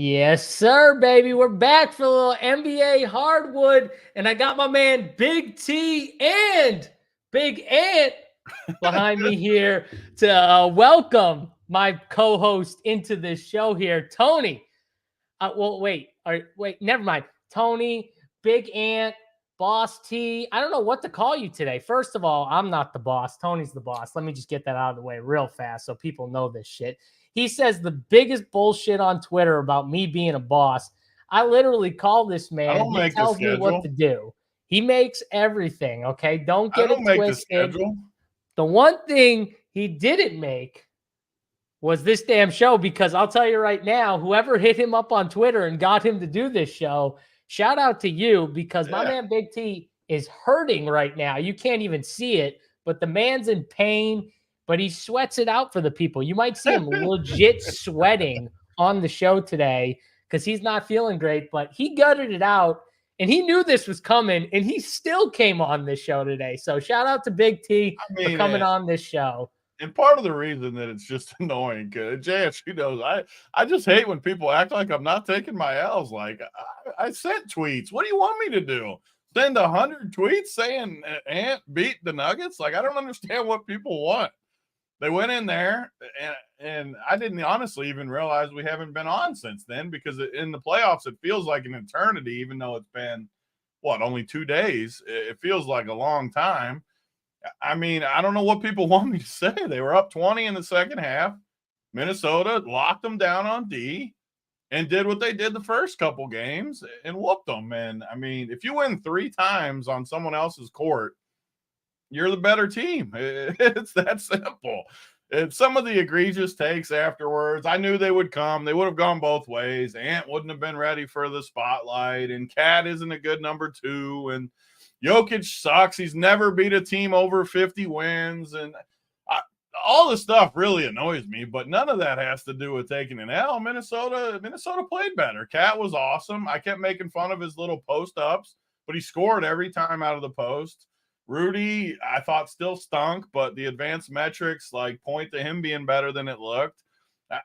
Yes, sir, baby. We're back for a little NBA Hardwood, and I got my man Big T and Big Ant behind me here to welcome my co-host into this show here, Tony. Wait, never mind. Tony, Big Ant, Boss T. I don't know what to call you today. First of all, I'm not the boss. Tony's the boss. Let me just get that out of the way real fast so people know this shit. He says the biggest bullshit on Twitter about me being a boss. I literally call this man. He tells me what to do. He makes everything, okay? Don't get it twisted. The one thing he didn't make was this damn show, because I'll tell you right now, whoever hit him up on Twitter and got him to do this show, shout out to you, because my man Big T is hurting right now. You can't even see it, but the man's in pain, but he sweats it out for the people. You might see him legit sweating on the show today because he's not feeling great, but he gutted it out, and he knew this was coming, and he still came on this show today. So shout out to Big T for coming on this show. And part of the reason that it's just annoying, JSU knows, I just hate when people act like I'm not taking my L's. Like, I sent tweets. What do you want me to do? Send 100 tweets saying Ant beat the Nuggets? Like, I don't understand what people want. They went in there, and I didn't honestly even realize we haven't been on since then, because in the playoffs, it feels like an eternity, even though it's been, only 2 days. It feels like a long time. I mean, I don't know what people want me to say. They were up 20 in the second half. Minnesota locked them down on D and did what they did the first couple games and whooped them. And, I mean, if you win 3 times on someone else's court, you're the better team. It's that simple. And some of the egregious takes afterwards, I knew they would come. They would have gone both ways. Ant wouldn't have been ready for the spotlight, and Cat isn't a good number 2, and Jokic sucks. He's never beat a team over 50 wins. And all this stuff really annoys me, but none of that has to do with taking an L. Minnesota played better. Cat was awesome. I kept making fun of his little post-ups, but he scored every time out of the post. Rudy, I thought, still stunk, but the advanced metrics point to him being better than it looked.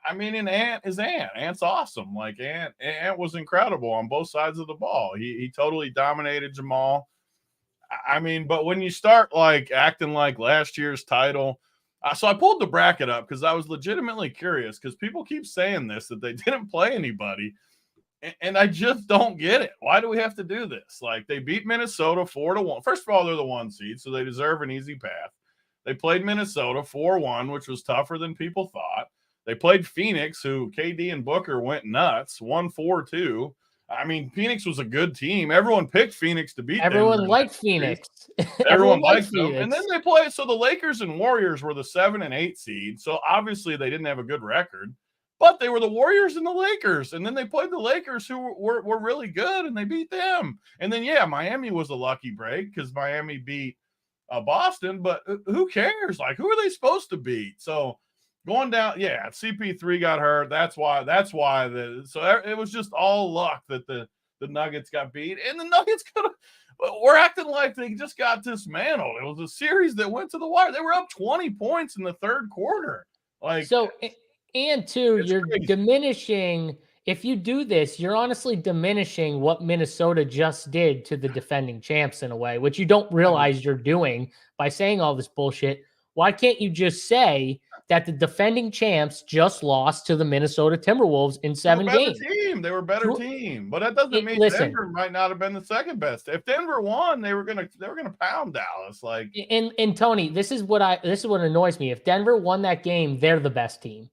I mean, and Ant is Ant. Ant's awesome. Ant was incredible on both sides of the ball. He totally dominated Jamal. I mean, but when you start acting like last year's title, so I pulled the bracket up because I was legitimately curious, because people keep saying this, that they didn't play anybody, and I just don't get it. Why do we have to do this? They beat Minnesota 4-1. First of all, they're the 1 seed, so they deserve an easy path. They played Minnesota 4-1, which was tougher than people thought. They played Phoenix, who KD and Booker went nuts, 1-4-2. I mean, Phoenix was a good team. Everyone picked Phoenix to beat them. Everyone liked Phoenix. Everyone liked them. And then they played. So the Lakers and Warriors were the 7 and 8 seed. So obviously they didn't have a good record, but they were the Warriors and the Lakers. And then they played the Lakers, who were really good, and they beat them. And then, Miami was a lucky break because Miami beat Boston, but who cares? Who are they supposed to beat? So going down, CP3 got hurt. That's why. So it was just all luck that the Nuggets got beat, and the Nuggets we're acting like they just got dismantled. It was a series that went to the wire. They were up 20 points in the third quarter. You're crazy. Diminishing. If you do this, you're honestly diminishing what Minnesota just did to the defending champs in a way, which you don't realize you're doing by saying all this bullshit. Why can't you just say that the defending champs just lost to the Minnesota Timberwolves in 7 games? They were a better team, but that doesn't mean Denver might not have been the second best. If Denver won, they were gonna pound Dallas. And Tony, this is what annoys me. If Denver won that game, they're the best team.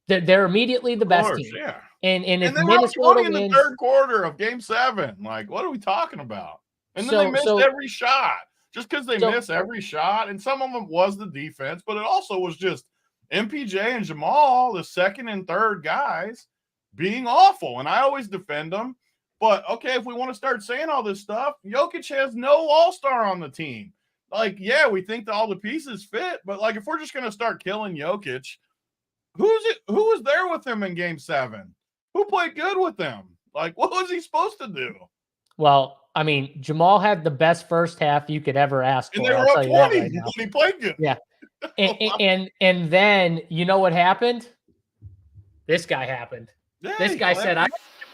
They're immediately the best team. Yeah. And if they Minnesota wins in the third quarter of Game 7, what are we talking about? And then they missed every shot. Just because they miss every shot, and some of them was the defense, but it also was just MPJ and Jamal, the second and third guys, being awful. And I always defend them. But, okay, if we want to start saying all this stuff, Jokic has no all-star on the team. We think that all the pieces fit, but, if we're just going to start killing Jokic, who was there with him in Game 7? Who played good with him? What was he supposed to do? Well, I mean, Jamal had the best first half you could ever ask for. And they were up 20, and he played good. Yeah. And then, you know what happened? This guy happened. Yeah, This guy said, I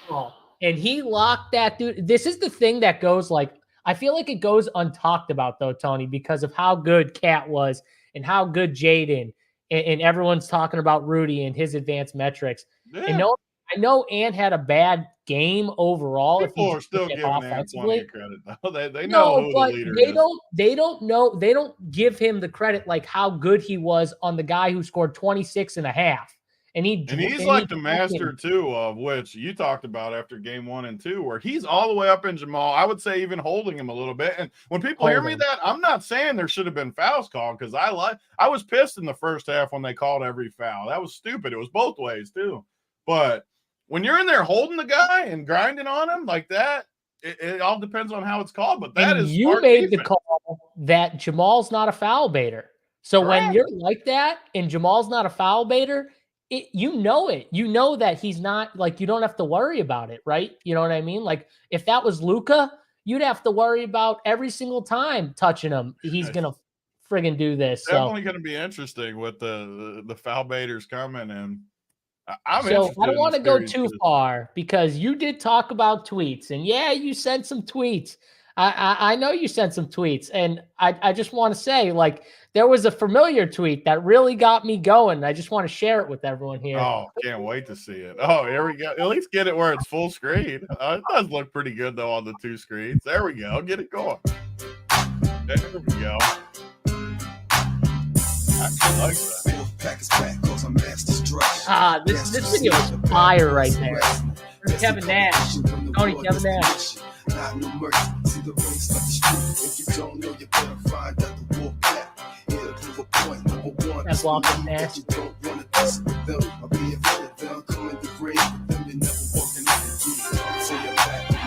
Jamal, and he locked that dude. This is the thing that goes like, I feel like it goes untalked about though, Tony, because of how good Cat was and how good Jaden and everyone's talking about Rudy and his advanced metrics. And Yeah. I know Ant had a bad game overall. If you People are just look still at giving Ant plenty offensively, of credit, though. They know no, who the but leader they is. don't know. They don't give him the credit like how good he was on the guy who scored 26 and a half. And He's like the master, too, of which you talked about after game 1 and 2, where he's all the way up in Jamal. I would say even holding him a little bit. And when people hear me that, I'm not saying there should have been fouls called, because I was pissed in the first half when they called every foul. That was stupid. It was both ways, too. But when you're in there holding the guy and grinding on him like that, it all depends on how it's called. But that is you smart made defense. the call that Jamal's not a foul baiter. So when you're like that and Jamal's not a foul baiter, you know that he's not, like, you don't have to worry about it, right? You know what I mean? Like if that was Luka, you'd have to worry about every single time touching him. He's gonna friggin' do this. Definitely going to be interesting with the foul baiters coming, and I'm so interested. I don't want to go too too. far because you did talk about tweets, and yeah, you sent some tweets. I know you sent some tweets, and I just want to say, like, there was a familiar tweet that really got me going. I just want to share it with everyone here. Oh, can't wait to see it. Oh, here we go. At least get it where it's full screen. It does look pretty good, though, on the 2 screens. There we go. Get it going. There we go. I actually like that. This video is fire right there. Kevin Nash. Tony, Kevin Nash. That's Walker Nash.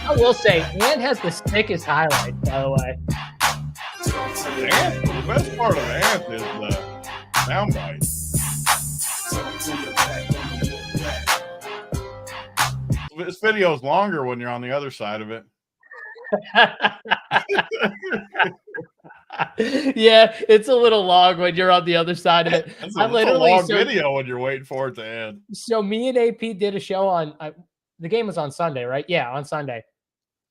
I will say, Ant has the sickest highlight, by the way. The best part of Ant is the soundbite. This video is longer when you're on the other side of it. Yeah, it's a little long when you're on the other side of it. That's a long video when you're waiting for it to end. So me and AP did a show on the game was on Sunday, right? Yeah, on Sunday.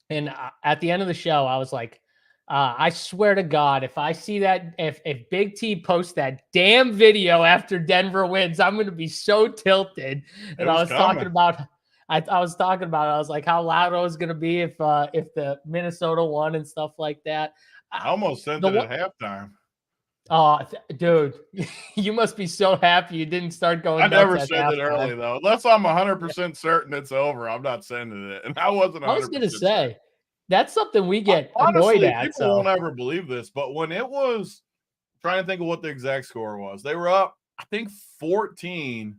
And at the end of the show, I was like, I swear to God, if I see that, if Big T posts that damn video after Denver wins, I'm going to be so tilted. And I was talking about how loud I was going to be if the Minnesota won and stuff like that. I almost sent it at halftime. Oh, dude, you must be so happy you didn't start going. I never send it early, though. Unless I'm 100% certain it's over, I'm not sending it. And I wasn't 100% I was going to say, that's something we get honestly, annoyed at. People won't ever believe this, but when it was, trying to think of what the exact score was, they were up, I think, 14.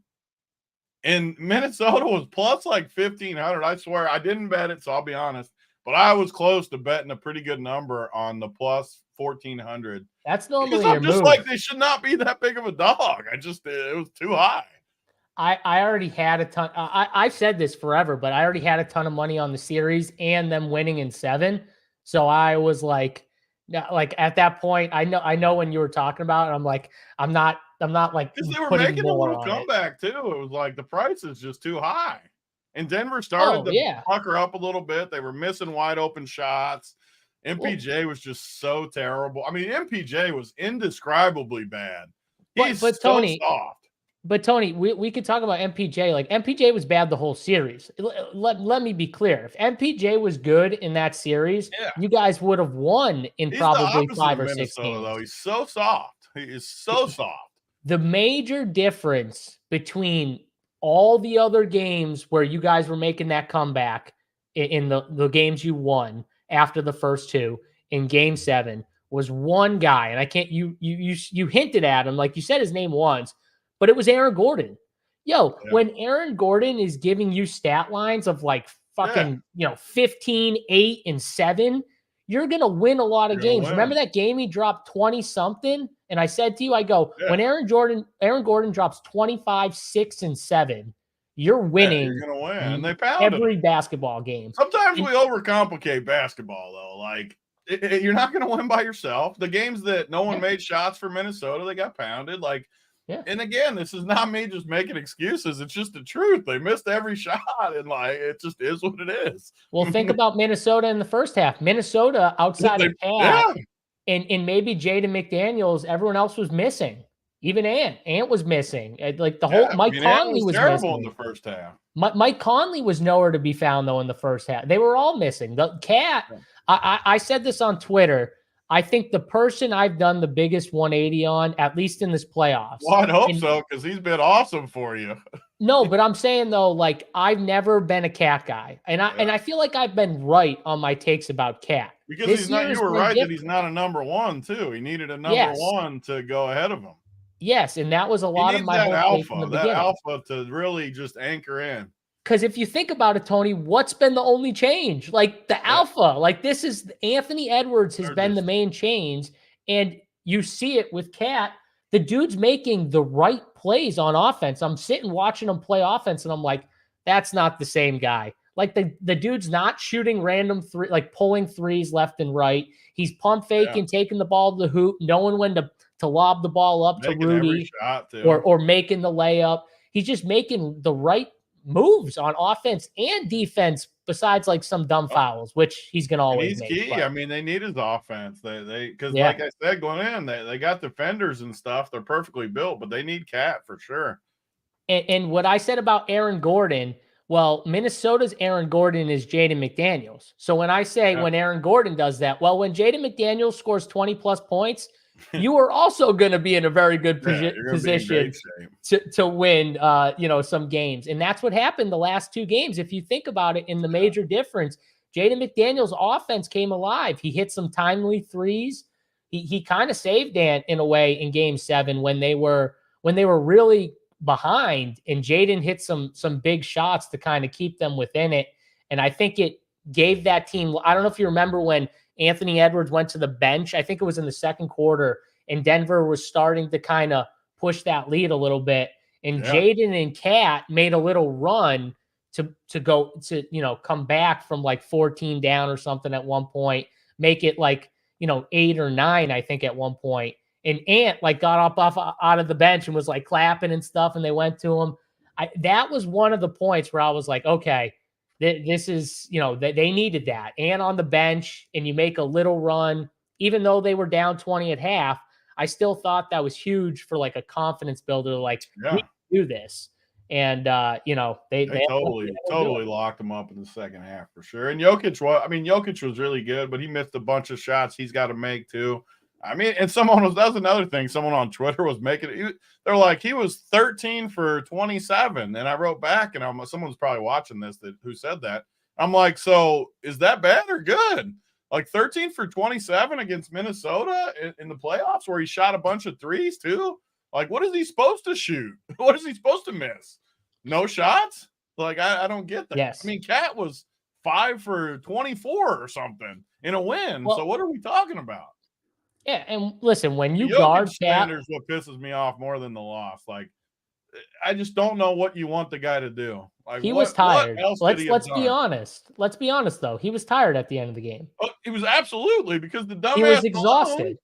And Minnesota was plus like 1,500. I swear, I didn't bet it, so I'll be honest. But I was close to betting a pretty good number on the plus 1,400. That's normally because I'm just move. Like, they should not be that big of a dog. It was too high. I already had a ton. I've said this forever, but I already had a ton of money on the series and them winning in 7. So I was like at that point, I know when you were talking about it, I'm like, I'm not like, because they were making a little comeback too. It was like the price is just too high. And Denver started to pucker up a little bit. They were missing wide open shots. MPJ was just so terrible. I mean, MPJ was indescribably bad. He's but so Tony, soft. But Tony, we could talk about MPJ. Like, MPJ was bad the whole series. Let me be clear. If MPJ was good in that series, you guys would have won in probably 5 or 6 games. Though. He's so soft. He is so soft. The major difference between all the other games where you guys were making that comeback in the games you won after the first 2 in game 7 was one guy. And I can't, you hinted at him, like you said his name once, but it was Aaron Gordon. When Aaron Gordon is giving you stat lines of like fucking, 15, 8, and 7, you're going to win a lot of games. Remember that game he dropped 20 something? And I said to you, I go, when Aaron Gordon drops 25, 6, and 7, you're winning. You're going to win. And they pounded every basketball game. Sometimes we overcomplicate basketball, though. Like, you're not going to win by yourself. The games that no one made shots for Minnesota, they got pounded. Like, Yeah. And again, this is not me just making excuses. It's just the truth. They missed every shot, and like it just is what it is. Well, think about Minnesota in the first half. Minnesota outside of Cat Yeah. and maybe Jaden McDaniels, everyone else was missing. Even Ant. Ant was missing. Like the whole Mike Ant Conley was terrible missing. in the first half. Mike Conley was nowhere to be found though in the first half. They were all missing. The Cat. I said this on Twitter. I think the person I've done the biggest 180 on, at least in this playoffs. Well, I'd hope so, because he's been awesome for you. No, but I'm saying though, like I've never been a Cat guy, and I feel like I've been right on my takes about Cat. Because he's not. You were right that he's not a number one too. He needed a number one to go ahead of him. Yes, and that was a lot of my alpha to really just anchor in. Because if you think about it, Tony, what's been the only change? Like the alpha, like this is Anthony Edwards has been the main change, and you see it with Cat. The dude's making the right plays on offense. I'm sitting watching him play offense, and I'm like, that's not the same guy. Like the dude's not shooting random pulling threes left and right. He's pump faking, taking the ball to the hoop, knowing when to lob the ball up to Rudy or making the layup. He's just making the right moves on offense and defense, besides like some dumb fouls, which he's gonna always make. He's key. I mean, they need his offense. Because like I said, going in, they got defenders and stuff. They're perfectly built, but they need Cat for sure. And what I said about Aaron Gordon, well, Minnesota's Aaron Gordon is Jaden McDaniels. So when I say when Aaron Gordon does that, well, when Jaden McDaniels scores 20 plus points, you are also going to be in a very good position to win, some games. And that's what happened the last two games. If you think about it, in the major difference, Jaden McDaniels' offense came alive. He hit some timely threes. He kind of saved Ant in a way in Game 7 when they were really behind, and Jaden hit some big shots to kind of keep them within it. And I think it gave that team. I don't know if you remember when Anthony Edwards went to the bench. I think it was in the second quarter, and Denver was starting to kind of push that lead a little bit. And Jaden and Cat made a little run to go to, come back from like 14 down or something at one point, make it like, 8 or 9, I think at one point. And Ant like got off out of the bench and was like clapping and stuff, and they went to him. That was one of the points where I was like, okay, this is, they needed that. Ant on the bench, and you make a little run, even though they were down 20 at half. I still thought that was huge for like a confidence builder. Like, we can do this. And, they totally locked him up in the second half for sure. And Jokic was really good, but he missed a bunch of shots he's got to make too. I mean, and that was another thing. Someone on Twitter was making it. They're like, he was 13 for 27. And I wrote back, and someone's probably watching this who said that. I'm like, so is that bad or good? Like 13 for 27 against Minnesota in the playoffs, where he shot a bunch of threes too. Like, what is he supposed to shoot? What is he supposed to miss? No shots? Like, I don't get that. Yes. I mean, Cat was 5 for 24 or something in a win. Well, so what are we talking about? Yeah, and listen, when you Jokic guard Cat, is what pisses me off more than the loss. Like, I just don't know what you want the guy to do. Like, he was tired. Let's be honest. Let's be honest, though. He was tired at the end of the game. Oh, he was absolutely, because the dumbass he was exhausted.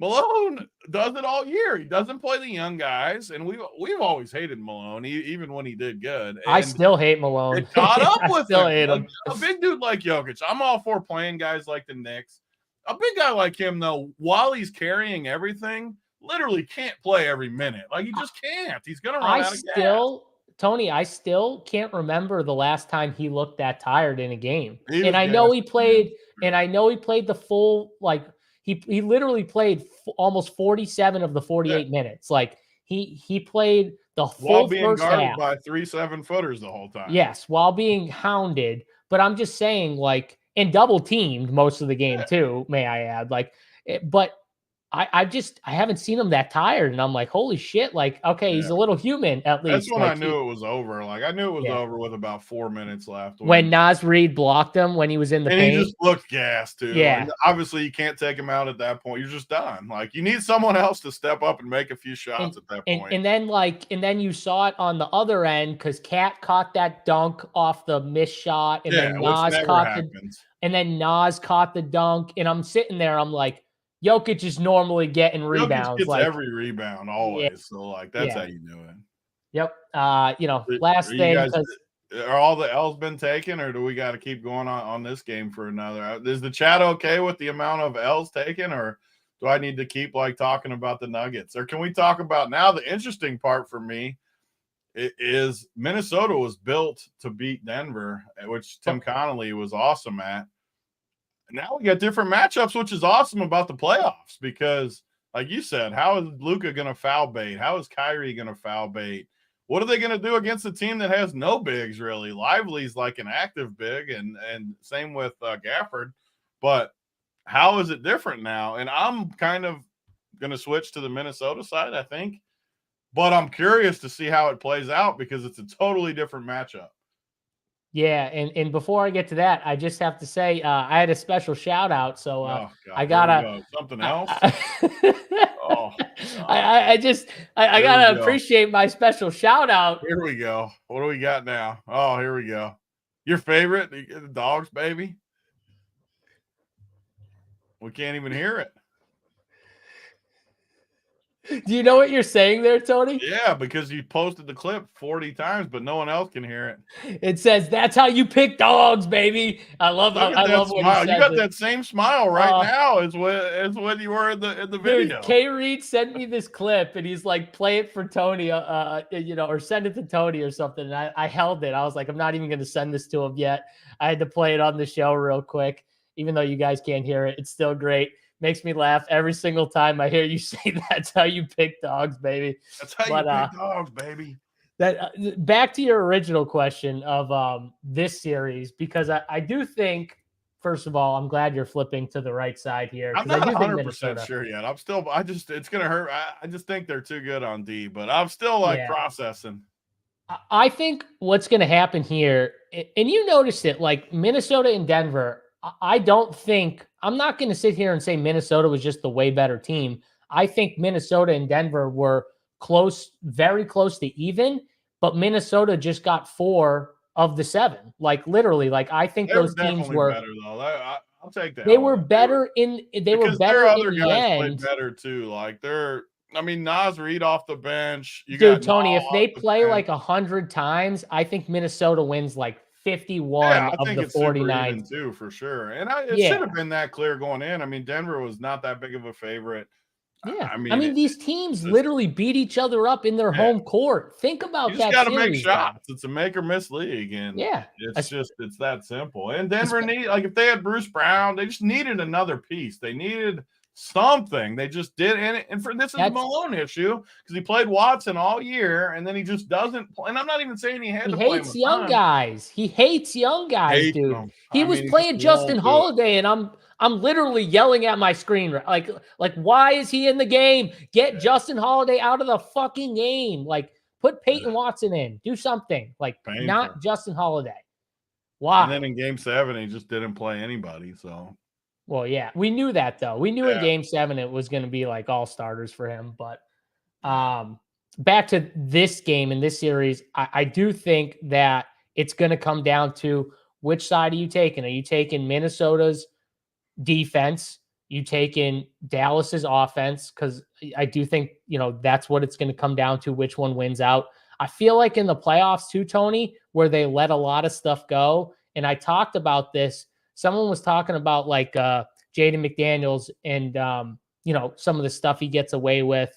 Malone does it all year. He doesn't play the young guys, and we've always hated Malone, even when he did good. And I still hate Malone. It caught up with still hate him. A big dude like Jokic, I'm all for playing guys like the Knicks. A big guy like him, though, while he's carrying everything, literally can't play every minute. Like, he just can't. He's going to run out of gas. Tony, I still can't remember the last time he looked that tired in a game. And I know he played the full, like, he literally played almost 47 of the 48 minutes. Like, he played the full first half. While being guarded by 3 7-footers the whole time. Yes, while being hounded. But I'm just saying, like, and double teamed most of the game too, may I add. Like, but I haven't seen him that tired, and I'm like, holy shit! Like, okay, he's a little human at least. That's when I knew it was over. Like, I knew it was over with about 4 minutes left. When Naz Reid blocked him when he was in the paint. He just looked gassed too. Yeah, like, obviously you can't take him out at that point. You're just done. Like, you need someone else to step up and make a few shots at that point. And then you saw it on the other end, because Cat caught that dunk off the missed shot, and then Naz caught the dunk, and I'm sitting there, I'm like, Jokic is normally getting Jokic rebounds. gets Like, every rebound yeah, always. So like that's yeah. how you do it. Yep. Are Last you thing, guys because are all the L's been taken, or do we got to keep going on this game for another? Is the chat okay with the amount of L's taken, or do I need to keep like talking about the Nuggets, or can we talk about now the interesting part for me? It is Minnesota was built to beat Denver, which Tim Connolly was awesome at. Now we got different matchups, which is awesome about the playoffs because, like you said, how is Luka going to foul bait? How is Kyrie going to foul bait? What are they going to do against a team that has no bigs really? Lively's like an active big, and same with Gafford. But how is it different now? And I'm kind of going to switch to the Minnesota side, I think. But I'm curious to see how it plays out because it's a totally different matchup. yeah, and before I get to that, I just have to say I had a special shout out. So Oh, God, I gotta something else. Oh, I gotta appreciate my special shout out. Here we go. What do we got now? Oh, here we go. Your favorite, the dogs, baby. We can't even hear it. Do you know what you're saying there, Tony? Yeah, because you posted the clip 40 times, but no one else can hear it. It says, "That's how you pick dogs, baby." I love what he said. You got that same smile right now as when you were in the video. Dude, K. Reed sent me this clip, and he's like, "Play it for Tony, or send it to Tony or something." And I held it. I was like, "I'm not even going to send this to him yet." I had to play it on the show real quick, even though you guys can't hear it. It's still great. Makes me laugh every single time I hear you say, "That's how you pick dogs, baby." That's how you pick dogs, baby. That back to your original question of this series, because I do think, first of all, I'm glad you're flipping to the right side here. I'm not 100% sure yet. It's going to hurt. I just think they're too good on D, but I'm still processing. I think what's going to happen here, and you noticed it, like Minnesota and Denver, I'm not going to sit here and say Minnesota was just the way better team. I think Minnesota and Denver were close, very close to even, but Minnesota just got 4 of the 7. Like literally, like I think those teams were better though. I'll take that. They were better in the end. Better too. Like Nas Reed off the bench. Dude, Tony, if they play like 100 times, I think Minnesota wins like 51 of the 49 too, for sure. And it should have been that clear going in. I mean, Denver was not that big of a favorite. Yeah. I mean these teams literally beat each other up in their home court. Think about that. You got to make shots. It's a make or miss league. And yeah, it's that simple. And Denver if they had Bruce Brown, they just needed another piece. They needed something. They just did. And this is a Malone issue because he played Watson all year and then he just doesn't play. And I'm not even saying he hates young guys. He hates young guys, dude. He was playing Justin Holiday, and I'm literally yelling at my screen like why is he in the game? Get Justin Holiday out of the fucking game. Like put Peyton Watson in. Do something. Like not Justin Holiday. Why? And then in game 7 he just didn't play anybody. So well, yeah, we knew that though. We knew in game 7 it was going to be like all starters for him. But back to this game in this series, I do think that it's going to come down to which side are you taking? Are you taking Minnesota's defense? You taking Dallas's offense? Because I do think that's what it's going to come down to. Which one wins out? I feel like in the playoffs too, Tony, where they let a lot of stuff go. And I talked about this. Someone was talking about like Jaden McDaniels and, some of the stuff he gets away with.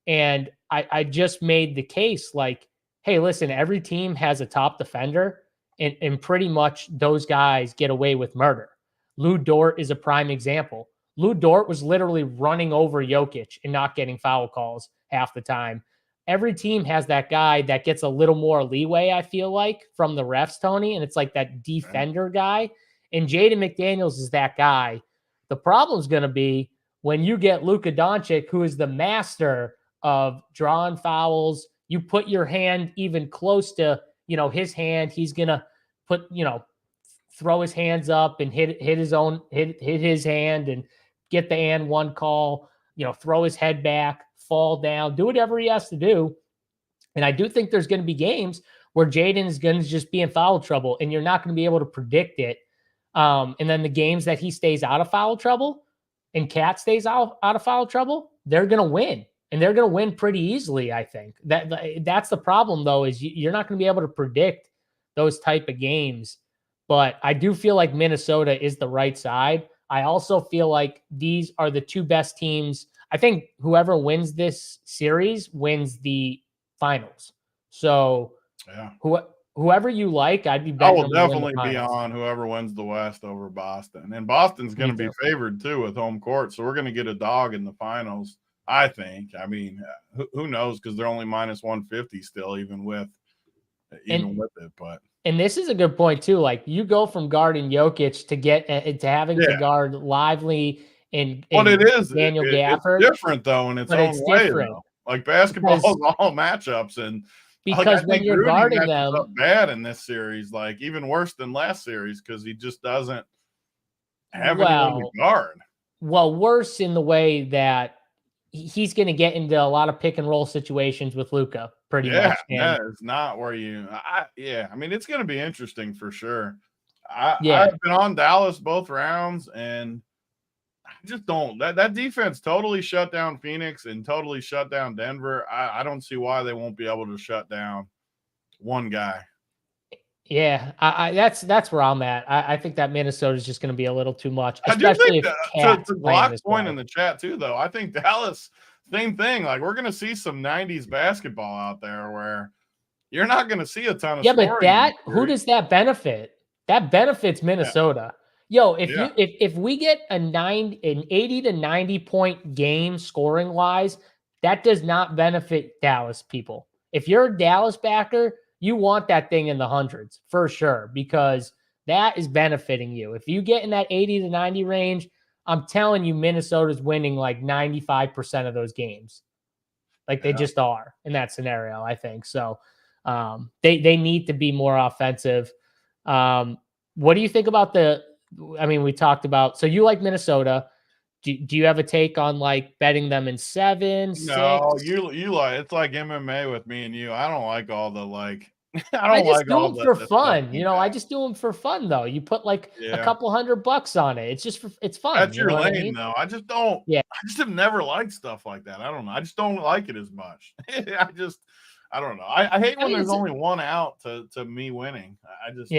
And I just made the case like, hey, listen, every team has a top defender and pretty much those guys get away with murder. Lou Dort is a prime example. Lou Dort was literally running over Jokic and not getting foul calls half the time. Every team has that guy that gets a little more leeway, I feel like, from the refs, Tony. And it's like that defender guy. And Jaden McDaniels is that guy. The problem's going to be when you get Luka Doncic, who is the master of drawing fouls. You put your hand even close to, his hand. He's going to throw his hands up and hit his hand and get the and one call, throw his head back, fall down, do whatever he has to do. And I do think there's going to be games where Jaden is going to just be in foul trouble and you're not going to be able to predict it. And then the games that he stays out of foul trouble, and Cat stays out of foul trouble, they're going to win. And they're going to win pretty easily, I think. That's the problem, though, is you're not going to be able to predict those type of games. But I do feel like Minnesota is the right side. I also feel like these are the two best teams. I think whoever wins this series wins the finals. So Yeah. Whoever you like, I'd be I betting will them to win definitely the be finals. on whoever wins the West over Boston. And Boston's going to be favored, too, with home court. So we're going to get a dog in the finals, I think. I mean, who knows, because they're only minus 150 still, even with it. But and this is a good point, too. Like, you go from guarding Jokic to having to guard Lively and it is. Daniel It's Gafford. different, though, in its own way, though. Like, basketball is all matchups. And because I when think you're Rudy guarding matches them up bad in this series, like even worse than last series, because he just doesn't have anyone to guard. Well, worse in the way that he's going to get into a lot of pick and roll situations with Luka, pretty much. Yeah, it's not where I mean, it's going to be interesting for sure. I've been on Dallas both rounds, and I just don't. That defense totally shut down Phoenix and totally shut down Denver. I don't see why they won't be able to shut down one guy. Yeah, that's where I'm at. I think that Minnesota is just going to be a little too much, especially if Cat to Block's point in the chat too. Though I think Dallas, same thing. Like we're going to see some '90s basketball out there where you're not going to see a ton of but who does that benefit? That benefits Minnesota. Yo, if we get an 80 to 90 point game scoring wise, that does not benefit Dallas people. If you're a Dallas backer, you want that thing in the hundreds for sure, because that is benefiting you. If you get in that 80 to 90 range, I'm telling you, Minnesota's winning like 95% of those games. Like they just are in that scenario, I think. So they need to be more offensive. What do you think about we talked about, so you like Minnesota. Do you have a take on like betting them in 7, 6? No, you like, it's like MMA with me and you. I don't like all the like. I just do them for fun. I just do them for fun though. You put like a couple $100 on it. It's just it's fun. That's your lane though. I just don't. Yeah, I just have never liked stuff like that. I don't know. I just don't like it as much. I don't know. I hate when there's only one out to me winning. I just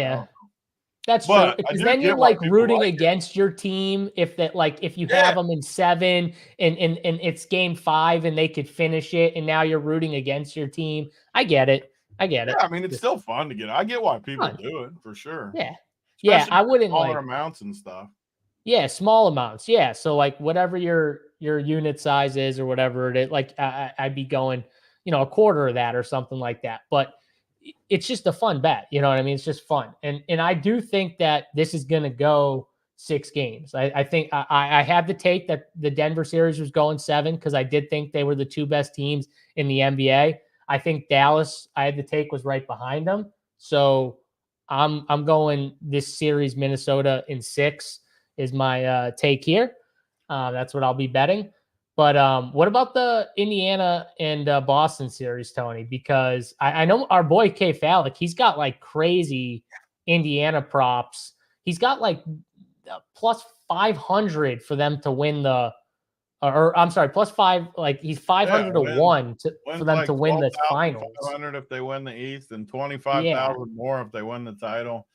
That's true, because then you're like rooting against your team if you have them in 7 and it's game 5 and they could finish it, and now you're rooting against your team. I get it. Yeah, I mean, it's still fun to get. I get why people do it for sure. Yeah. Especially I wouldn't smaller amounts and stuff. Yeah, small amounts. Yeah. So like whatever your unit size is or whatever it is, like I'd be going, a quarter of that or something like that. But it's just a fun bet. You know what I mean? It's just fun. And I do think that this is going to go 6 games. I think I had the take that the Denver series was going 7 because I did think they were the 2 best teams in the NBA. I think Dallas, I had the take, was right behind them. So I'm going this series, Minnesota in 6 is my take here. That's what I'll be betting. But what about the Indiana and Boston series, Tony? Because I know our boy K Falik, he's got like crazy Indiana props. He's got like plus 500 for them to win or I'm sorry, plus 5, like he's 500 to 1 for them to win the finals. 500 if they win the East, and 25,000 more if they win the title.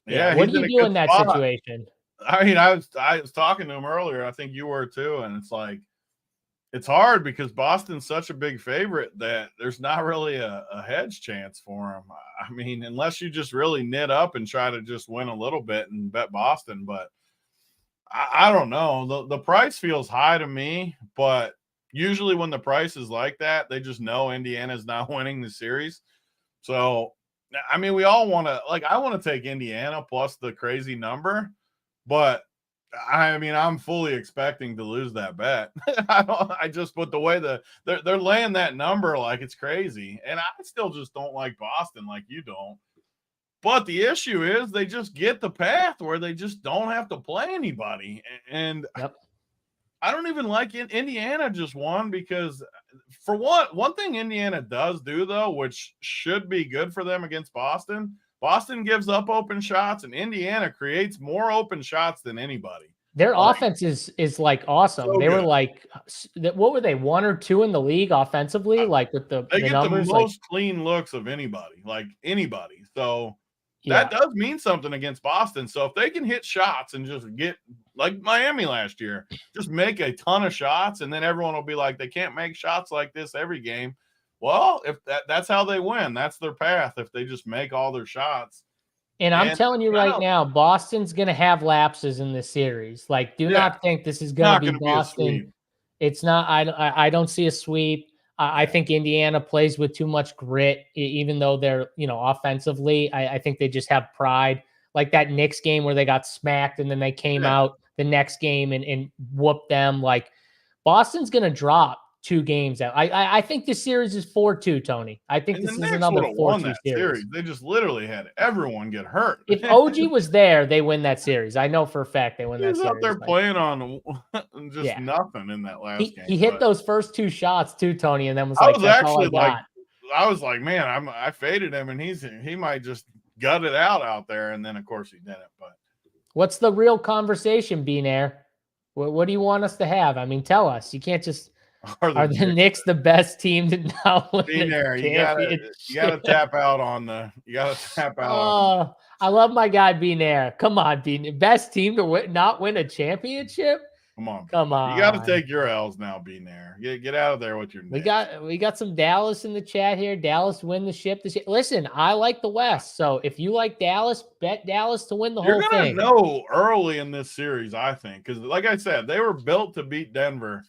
Yeah, what do you do in that situation? I mean, I was talking to him earlier. I think you were too, and it's like it's hard because Boston's such a big favorite that there's not really a hedge chance for him. I mean, unless you just really knit up and try to just win a little bit and bet Boston, but I don't know. The price feels high to me, but usually when the price is like that, they just know Indiana's not winning the series. So, I mean, we all want to, like, I want to take Indiana plus the crazy number, but I mean, I'm fully expecting to lose that bet. I just put the way they're laying that number like it's crazy, and I still just don't like Boston like you don't. But the issue is they just get the path where they just don't have to play anybody. And I don't even like it. Indiana just won because for one thing Indiana does do, though, which should be good for them against Boston. Boston gives up open shots, and Indiana creates more open shots than anybody. Their offense is like awesome. So They were good. like, what were they, 1 or 2 in the league offensively? Like with the They get the numbers, like most clean looks of anybody, like anybody. So that yeah. does mean something against Boston. So if they can hit shots and just get like Miami last year, just make a ton of shots, and then everyone will be like, they can't make shots like this every game. Well, if that's how they win, that's their path. If they just make all their shots. And I'm And telling you right now, Boston's going to have lapses in this series. Like, do yeah, not think this is going to not be going to be a Boston. sweep. It's not. I don't see a sweep. I think Indiana plays with too much grit, even though they're, offensively. I think they just have pride. Like that Knicks game where they got smacked and then they came out the next game and whooped them. Like Boston's going to drop 2 games out. I think this series is 4-2, Tony. I think And this the is Knicks another would have won 4-2 that series. They just literally had everyone get hurt. If OG was there, they win that series. I know for a fact they win He that was out series. there playing on just Yeah. nothing in that last game. He hit those first 2 shots too, Tony, and then was I like, was "That's all I actually got." I was like, man, I faded him, and he might just gut it out there, and then of course he didn't. But What's the real conversation, Bean-Air? What do you want us to have? I mean, tell us. You can't just. Are the Knicks the best team to now win Bean-Air, you gotta tap out on the. You gotta tap out. Oh, I love my guy Bean-Air. Come on, Bean. Best team to not win a championship. Come on. You got to take your L's now, Bean-Air. Get out of there with your Knicks. We got some Dallas in the chat here. Dallas win the ship this year. Listen, I like the West, so if you like Dallas, bet Dallas to win the whole thing. You're gonna know early in this series, I think, because like I said, they were built to beat Denver.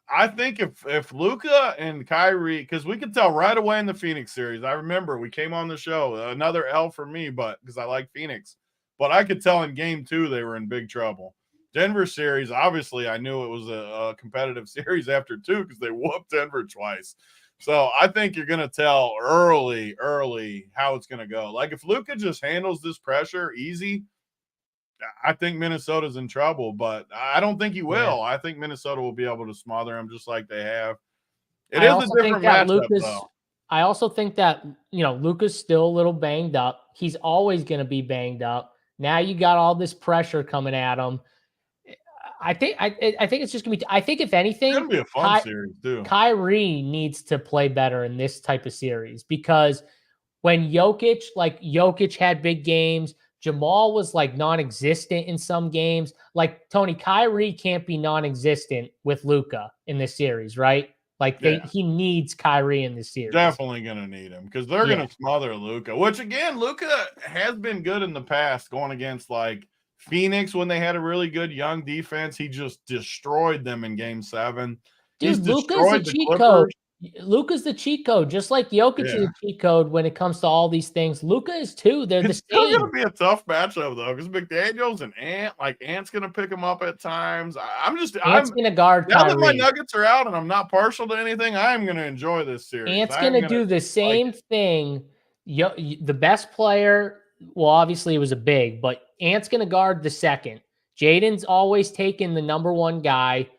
I think if Luka and Kyrie, because we could tell right away in the Phoenix series. I remember we came on the show, another L for me, but because I like Phoenix, but I could tell in game 2 they were in big trouble. Denver series, obviously, I knew it was a competitive series after 2 because they whooped Denver twice. So I think you're going to tell early how it's going to go. Like if Luka just handles this pressure easy, I think Minnesota's in trouble, but I don't think he will. Yeah. I think Minnesota will be able to smother him just like they have. It is a different matchup, though. I also think that, Luka's still a little banged up. He's always going to be banged up. Now you got all this pressure coming at him. I think it's just gonna be. I think if anything, it's gonna be a fun series too. Kyrie needs to play better in this type of series because when Jokic had big games, Jamal was like non-existent in some games. Like Tony, Kyrie can't be non-existent with Luka in this series, right? Like he needs Kyrie in this series. Definitely gonna need him because they're gonna smother Luka. Which again, Luka has been good in the past going against like Phoenix when they had a really good young defense. He just destroyed them in game 7. Dude, Luka's the cheat code. Luka's the cheat code, just like Jokic is a cheat code when it comes to all these things. Luka is too. They're the same. It's still going to be a tough matchup, though, because McDaniels and Ant's going to pick him up at times. Ant's going to guard Now Kyrie. that my Nuggets are out and I'm not partial to anything, I'm going to enjoy this series. Ant's going to do the same thing. The best player, well, obviously it was a big, but Ant's going to guard the second. Jaden's always taking the number 1 guy.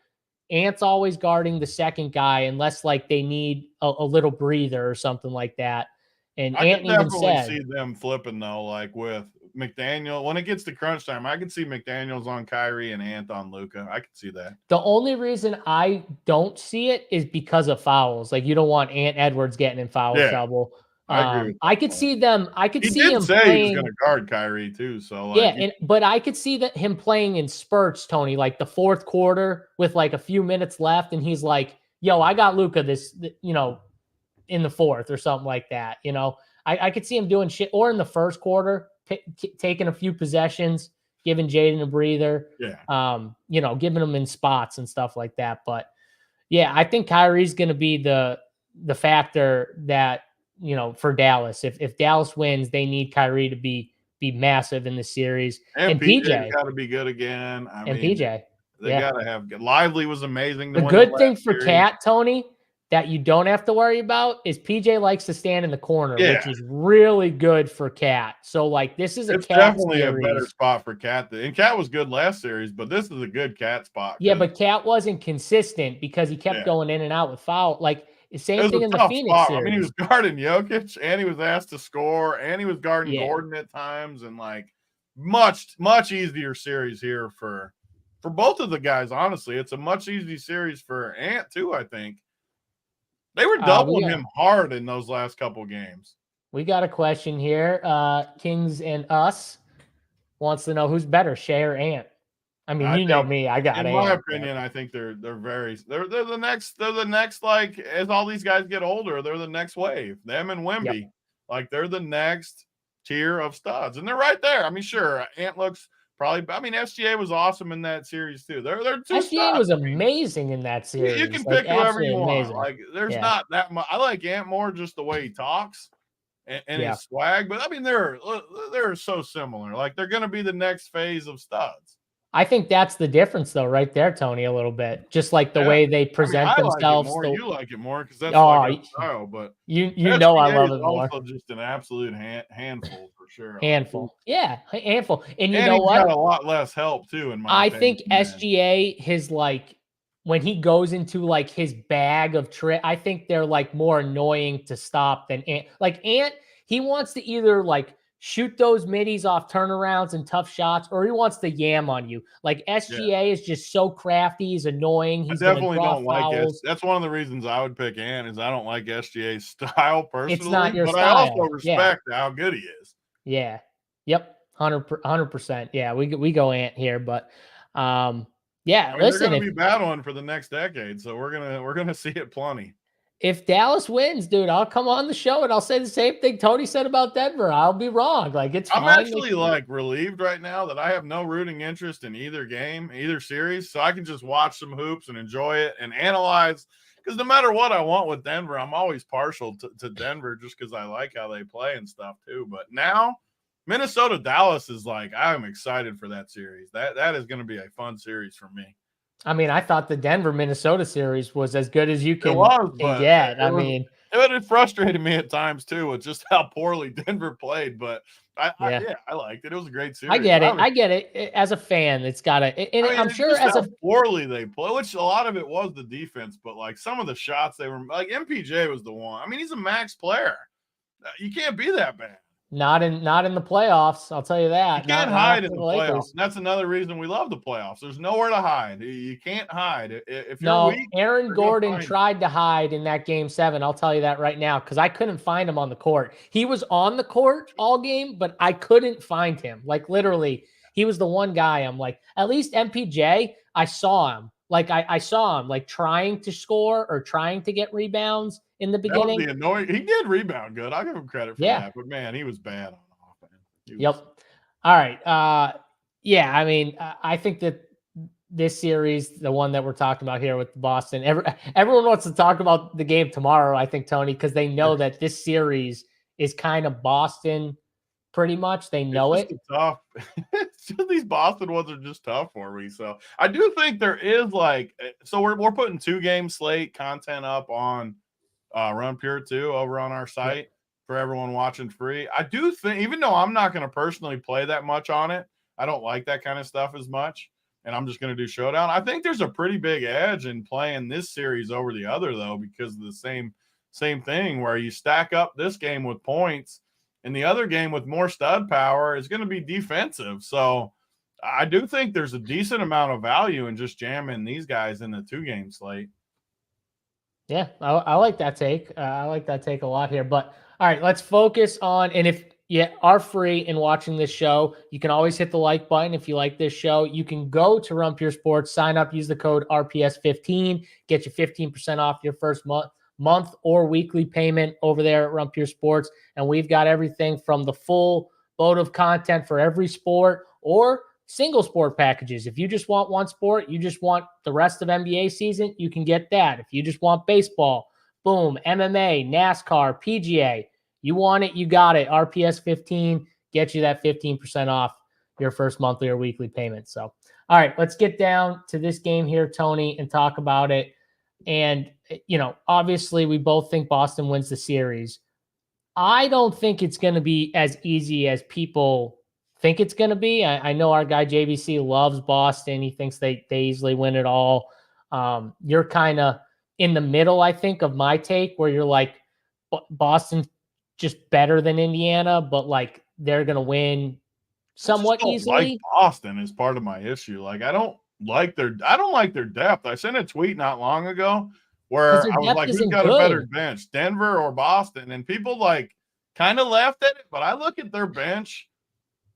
Ant's always guarding the second guy unless like they need a little breather or something like that. And I Ant can even definitely said, see them flipping though, like with McDaniel. When it gets to crunch time, I can see McDaniels on Kyrie and Ant on Luka. I can see that. The only reason I don't see it is because of fouls. Like you don't want Ant Edwards getting in foul trouble. I agree. I could see them. I could see him say playing. He was going to guard Kyrie too. So like, but I could see that him playing in spurts, Tony, like the 4th quarter with like a few minutes left, and he's like, "Yo, I got Luka this, in the 4th or something like that." I could see him doing shit, or in the 1st quarter, taking a few possessions, giving Jaden a breather. Giving him in spots and stuff like that. But yeah, I think Kyrie's going to be the factor that. For Dallas, if Dallas wins, they need Kyrie to be massive in the series. And PJ got to be good again. PJ, they got to have good. Lively was amazing. The good thing for Cat, Tony, that you don't have to worry about is PJ likes to stand in the corner, which is really good for Cat. So like this is it's definitely a better spot for Cat. And Cat was good last series, but this is a good Cat spot. Yeah, but Cat wasn't consistent because he kept going in and out with foul. Like same thing in the Phoenix series. I mean, he was guarding Jokic, and he was asked to score, and he was guarding Gordon at times, and like much easier series here for for both of the guys, honestly. It's a much easier series for Ant, too, I think. They were doubling him hard in those last couple games. We got a question here. Kings and Us wants to know who's better, Shea or Ant. I mean, you know me. I got in Ant. My opinion, I think they're the next, like, as all these guys get older, they're the next wave. Them and Wemby, like, they're the next tier of studs, and they're right there. I mean, sure, Ant looks probably. I mean, SGA was awesome in that series too. They're two SGA studs. was amazing in that series. You can pick whoever you want. Amazing. Like, there's not that much. I like Ant more just the way he talks and his swag, but I mean, they're so similar. Like, they're going to be the next phase of studs. I think that's the difference, though, right there, Tony, a little bit. Just like the way they present themselves. Like you like it more because that's like style, but you know I love it more. Also, just an absolute handful for sure. Handful, handful. And you know what? Got a lot less help too. In my opinion, think SGA, his like when he goes into like his bag of trick, I think they're like more annoying to stop than Ant. Like Ant, he wants to either like shoot those middies off turnarounds and tough shots, or he wants to yam on you. Like SGA is just so crafty, he's annoying. He's I definitely don't like it. That's one of the reasons I would pick Ant is I don't like SGA's style personally. It's not your style. I also respect how good he is. Yeah. Yep. 100%. Yeah, we go Ant here, but listen, they're going to be battling for the next decade, so we're gonna see it plenty. If Dallas wins, dude, I'll come on the show and I'll say the same thing Tony said about Denver. I'll be wrong. Like, it's fine. I'm actually like relieved right now that I have no rooting interest in either game, either series, so I can just watch some hoops and enjoy it and analyze. Because no matter what I want with Denver, I'm always partial to Denver just because I like how they play and stuff too. But now Minnesota Dallas is like, I'm excited for that series. That is going to be a fun series for me. I mean, I thought the Denver-Minnesota series was as good as you can get. It frustrated me at times too with just how poorly Denver played, but I liked it. It was a great series. I get it. As a fan, it's got to. I'm sure as a poorly they play, which a lot of it was the defense, but like some of the shots they were like MPJ was the one. I mean, he's a max player. You can't be that bad. Not in the playoffs. I'll tell you that. You can't hide in the playoffs. That's another reason we love the playoffs. There's nowhere to hide. You can't hide. If you're weak, Aaron Gordon tried to hide in that game 7. I'll tell you that right now because I couldn't find him on the court. He was on the court all game, but I couldn't find him. Like literally, he was the one guy. I'm like, at least MPJ, I saw him. Like I saw him like trying to score or trying to get rebounds in the beginning. That was the annoying. He did rebound good. I'll give him credit for that. But man, he was bad on offense. All right. I mean, I think that this series, the one that we're talking about here with Boston, everyone wants to talk about the game tomorrow, I think, Tony, because they know that this series is kind of Boston pretty much. They know it. Tough. It's just these Boston ones are just tough for me. So I do think there is we're putting 2-game slate content up on Run Pure 2 over on our site for everyone watching free. I do think, even though I'm not going to personally play that much on it, I don't like that kind of stuff as much, and I'm just going to do Showdown. I think there's a pretty big edge in playing this series over the other, though, because of the same thing where you stack up this game with points and the other game with more stud power is going to be defensive. So I do think there's a decent amount of value in just jamming these guys in the 2-game slate. Yeah, I like that take. I like that take a lot here. But all right, let's focus on, and if you are free in watching this show, you can always hit the like button if you like this show. You can go to Run Pure Sports, sign up, use the code RPS15, get you 15% off your first month or weekly payment over there at Run Pure Sports. And we've got everything from the full boat of content for every sport or single sport packages. If you just want one sport, you just want the rest of NBA season, you can get that. If you just want baseball, boom, MMA, NASCAR, PGA, you want it, you got it. RPS 15 gets you that 15% off your first monthly or weekly payment. So, all right, let's get down to this game here, Tony, and talk about it. And, obviously we both think Boston wins the series. I don't think it's going to be as easy as people think it's going to be. I know our guy JBC loves Boston. He thinks they easily win it all. You're kind of in the middle, I think, of my take, where you're like, Boston's just better than Indiana, but like they're going to win somewhat easily. Like Boston is part of my issue. Like I don't I don't like their depth. I sent a tweet not long ago because where their I was depth like, who's isn't got a better good. bench, Denver or Boston? And people like kind of laughed at it, but I look at their bench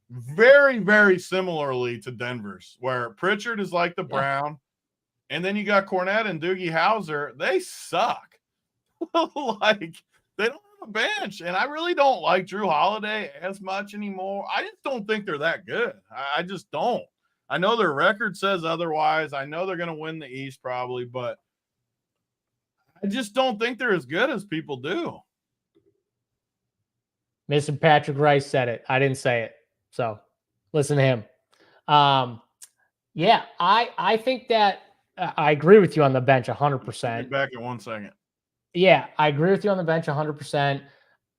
very, very similarly to Denver's, where Pritchard is like the Yeah. Brown, and then you got Cornette and Doogie Howser. They suck. Like, they don't have a bench, and I really don't like Drew Holiday as much anymore. I just don't think they're that good. I just don't. I know their record says otherwise. I know they're going to win the East probably, but I just don't think they're as good as people do. Mr. Patrick Rice said it. I didn't say it. So listen to him. Yeah, I think that I agree with you on the bench 100%. Get back in 1 second. Yeah, I agree with you on the bench 100%.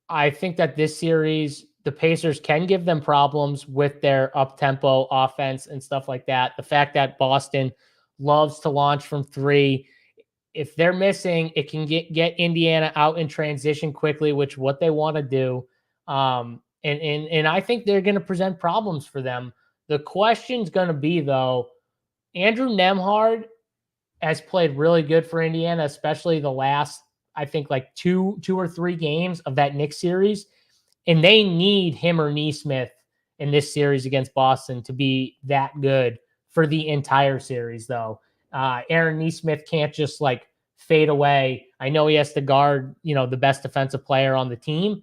I think that this series, the Pacers can give them problems with their up-tempo offense and stuff like that. The fact that Boston loves to launch from three, if they're missing, it can get Indiana out in transition quickly, which what they want to do. And I think they're going to present problems for them. The question's going to be, though, Andrew Nembhard has played really good for Indiana, especially the last, I think, like two or three games of that Knicks series. And they need him or Nesmith in this series against Boston to be that good for the entire series, though. Aaron Nesmith can't just like fade away. I know he has to guard, the best defensive player on the team,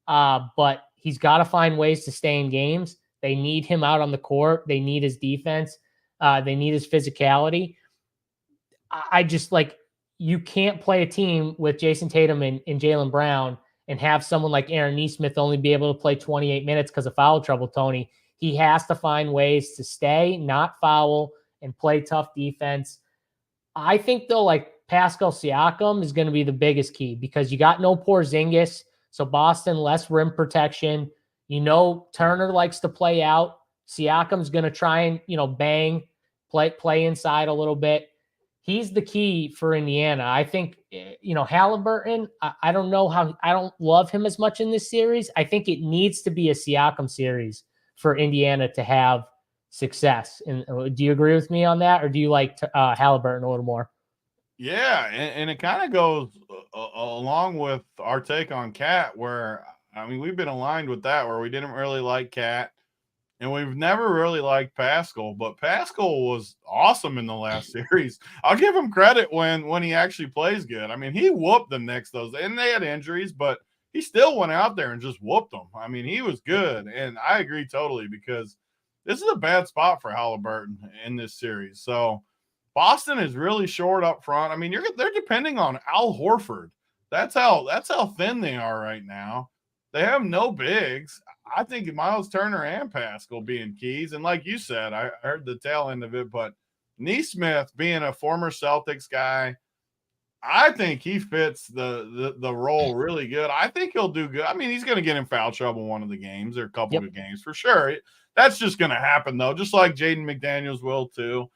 but he's got to find ways to stay in games. They need him out on the court. They need his defense. They need his physicality. I just you can't play a team with Jason Tatum and Jaylen Brown and have someone like Aaron Nesmith only be able to play 28 minutes because of foul trouble, Tony. He has to find ways to stay, not foul, and play tough defense. I think, though, Pascal Siakam is going to be the biggest key because you got no Porzingis, so Boston, less rim protection. Turner likes to play out. Siakam's going to try and, bang, play inside a little bit. He's the key for Indiana. I think, Halliburton, I don't know how, I don't love him as much in this series. I think it needs to be a Siakam series for Indiana to have success. And do you agree with me on that? Or do you like Halliburton a little more? Yeah. And it kind of goes along with our take on Cat, where, we've been aligned with that, where we didn't really like Cat. And we've never really liked Pascal, but Pascal was awesome in the last series. I'll give him credit when he actually plays good. He whooped the Knicks and they had injuries, but he still went out there and just whooped them. He was good, and I agree totally because this is a bad spot for Halliburton in this series. So Boston is really short up front. They're depending on Al Horford. That's how thin they are right now. They have no bigs. I think Miles Turner and Pascal being keys. And like you said, I heard the tail end of it, but Nesmith being a former Celtics guy, I think he fits the role really good. I think he'll do good. He's going to get in foul trouble one of the games or a couple of games for sure. That's just going to happen, though, just like Jaden McDaniels will too.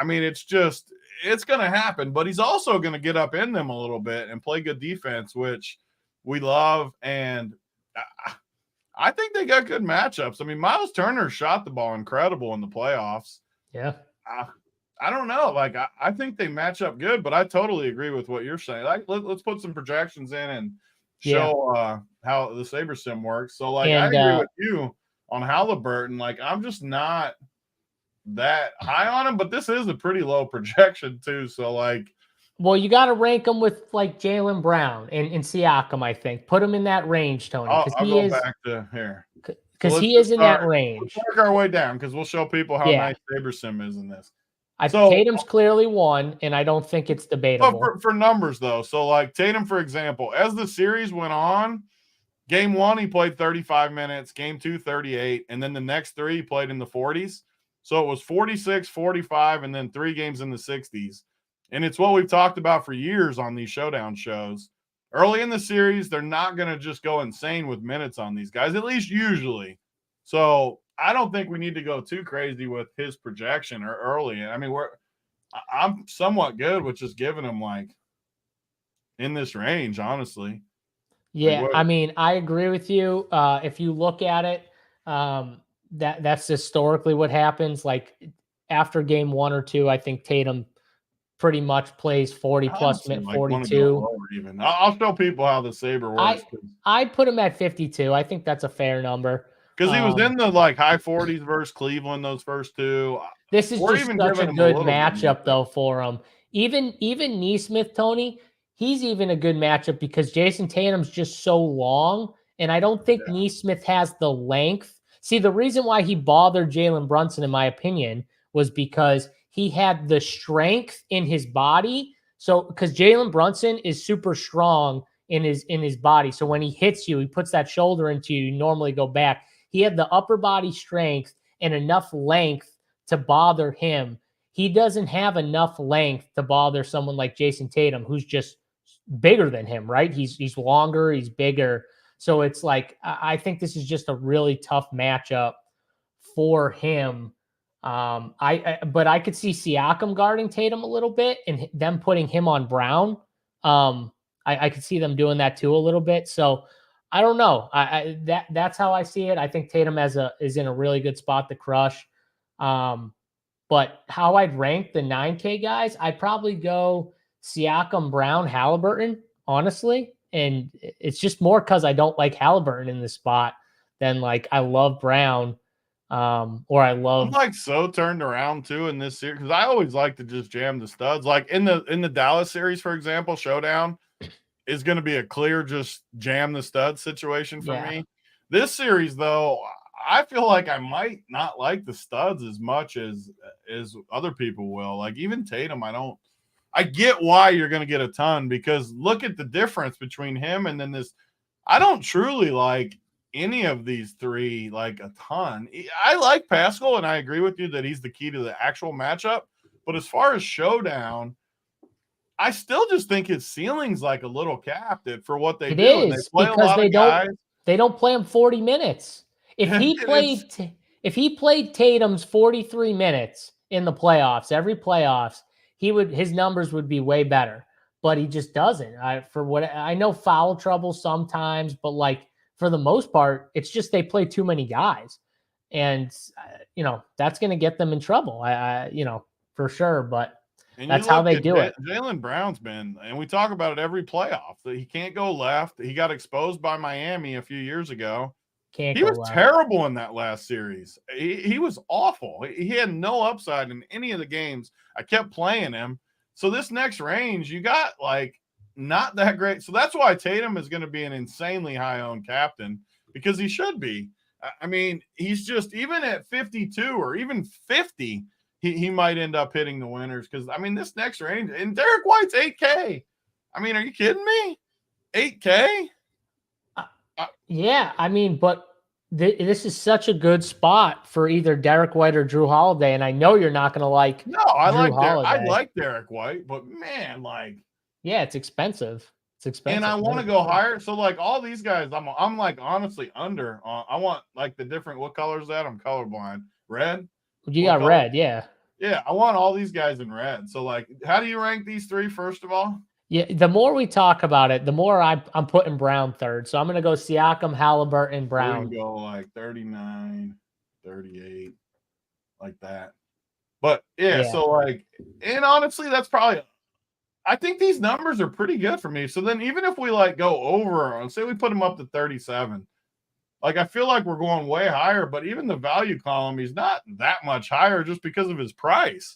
It's going to happen, but he's also going to get up in them a little bit and play good defense, which we love. And I think they got good matchups. Miles Turner shot the ball incredible in the playoffs. Yeah. I don't know. I think they match up good, but I totally agree with what you're saying. Let's put some projections in and show how the Saber Sim works. So, I agree with you on Halliburton. I'm just not that high on him, but this is a pretty low projection too. So, well, you got to rank them with Jaylen Brown and Siakam, I think. Put him in that range, Tony. I'll go back to here. Because he is in that range. Let's work our way down because we'll show people how nice Saber Sim is in this. Tatum's clearly one, and I don't think it's debatable. For numbers, though. So, Tatum, for example, as the series went on, game 1, he played 35 minutes. Game 2, 38. And then the next 3, he played in the 40s. So it was 46, 45, and then 3 games in the 60s. And it's what we've talked about for years on these showdown shows. Early in the series, they're not going to just go insane with minutes on these guys, at least usually. So I don't think we need to go too crazy with his projection or early. I'm somewhat good with just giving him in this range, honestly. Yeah, I agree with you. If you look at it, that's historically what happens. after game 1 or 2, I think Tatum pretty much plays 40 plus minute, like 42. Lower even. I'll show people how the Saber works. I'd put him at 52. I think that's a fair number. Because he was in the high 40s versus Cleveland those first two. This is just such a good matchup though for him. Even Neesmith, Tony, he's even a good matchup because Jason Tatum's just so long, and I don't think Neesmith has the length. See, the reason why he bothered Jalen Brunson, in my opinion, was because he had the strength in his body. So, because Jalen Brunson is super strong in his body, so when he hits you, he puts that shoulder into you. You normally go back. He had the upper body strength and enough length to bother him. He doesn't have enough length to bother someone like Jason Tatum, who's just bigger than him, right? He's longer, he's bigger. So it's like, I think this is just a really tough matchup for him. But I could see Siakam guarding Tatum a little bit and them putting him on Brown. I could see them doing that too a little bit. So I don't know. That's how I see it. I think Tatum is in a really good spot to crush. But how I'd rank the 9K guys, I'd probably go Siakam, Brown, Halliburton, honestly. And it's just more because I don't like Halliburton in this spot than like I love Brown. Or I love. I'm like so turned around too in this series because I always like to just jam the studs. Like in the Dallas series, for example, Showdown is going to be a clear just jam the stud situation for me. This series, though, I feel like I might not like the studs as much as other people will. Like even Tatum, I get why you're going to get a ton because look at the difference between him and then this. I don't truly like any of these three like a ton. I like Pascal, and I agree with you that he's the key to the actual matchup. But as far as Showdown, I still just think his ceiling's like a little capped for what they do. It is because they don't play him 40 minutes. If he played Tatum's 43 minutes in the playoffs, every playoffs, his numbers would be way better. But he just doesn't. I know foul trouble sometimes, but like for the most part, it's just they play too many guys, and that's going to get them in trouble. For sure. But that's how they do it. Jaylen Brown's been, and we talk about it every playoff, that he can't go left. He got exposed by Miami a few years ago. He was terrible in that last series. He was awful. He had no upside in any of the games. I kept playing him. So this next range, you got like not that great. So that's why Tatum is going to be an insanely high-owned captain because he should be. I mean, he's just even at 52 or even 50, he might end up hitting the winners because, I mean, this next range, and Derek White's 8K. I mean, are you kidding me? 8K? Yeah, I mean, but this is such a good spot for either Derek White or Drew Holiday, and I know you're not going to like. No, I like Derek White, but man, like, yeah, it's expensive. It's expensive, and I want to go higher. So, like, all these guys, I'm like honestly under. I want like the different. What color is that? I'm colorblind. Red. You got red, yeah. Yeah, I want all these guys in red. So, like, how do you rank these three, first of all? Yeah, the more we talk about it, the more I'm putting Brown third. So I'm going to go Siakam, Halliburton, Brown. We can go like 39, 38, like that. But, yeah, so, like, and honestly, that's probably – I think these numbers are pretty good for me. So then even if we, like, go over – say we put them up to 37 – like, I feel like we're going way higher, but even the value column, he's not that much higher just because of his price.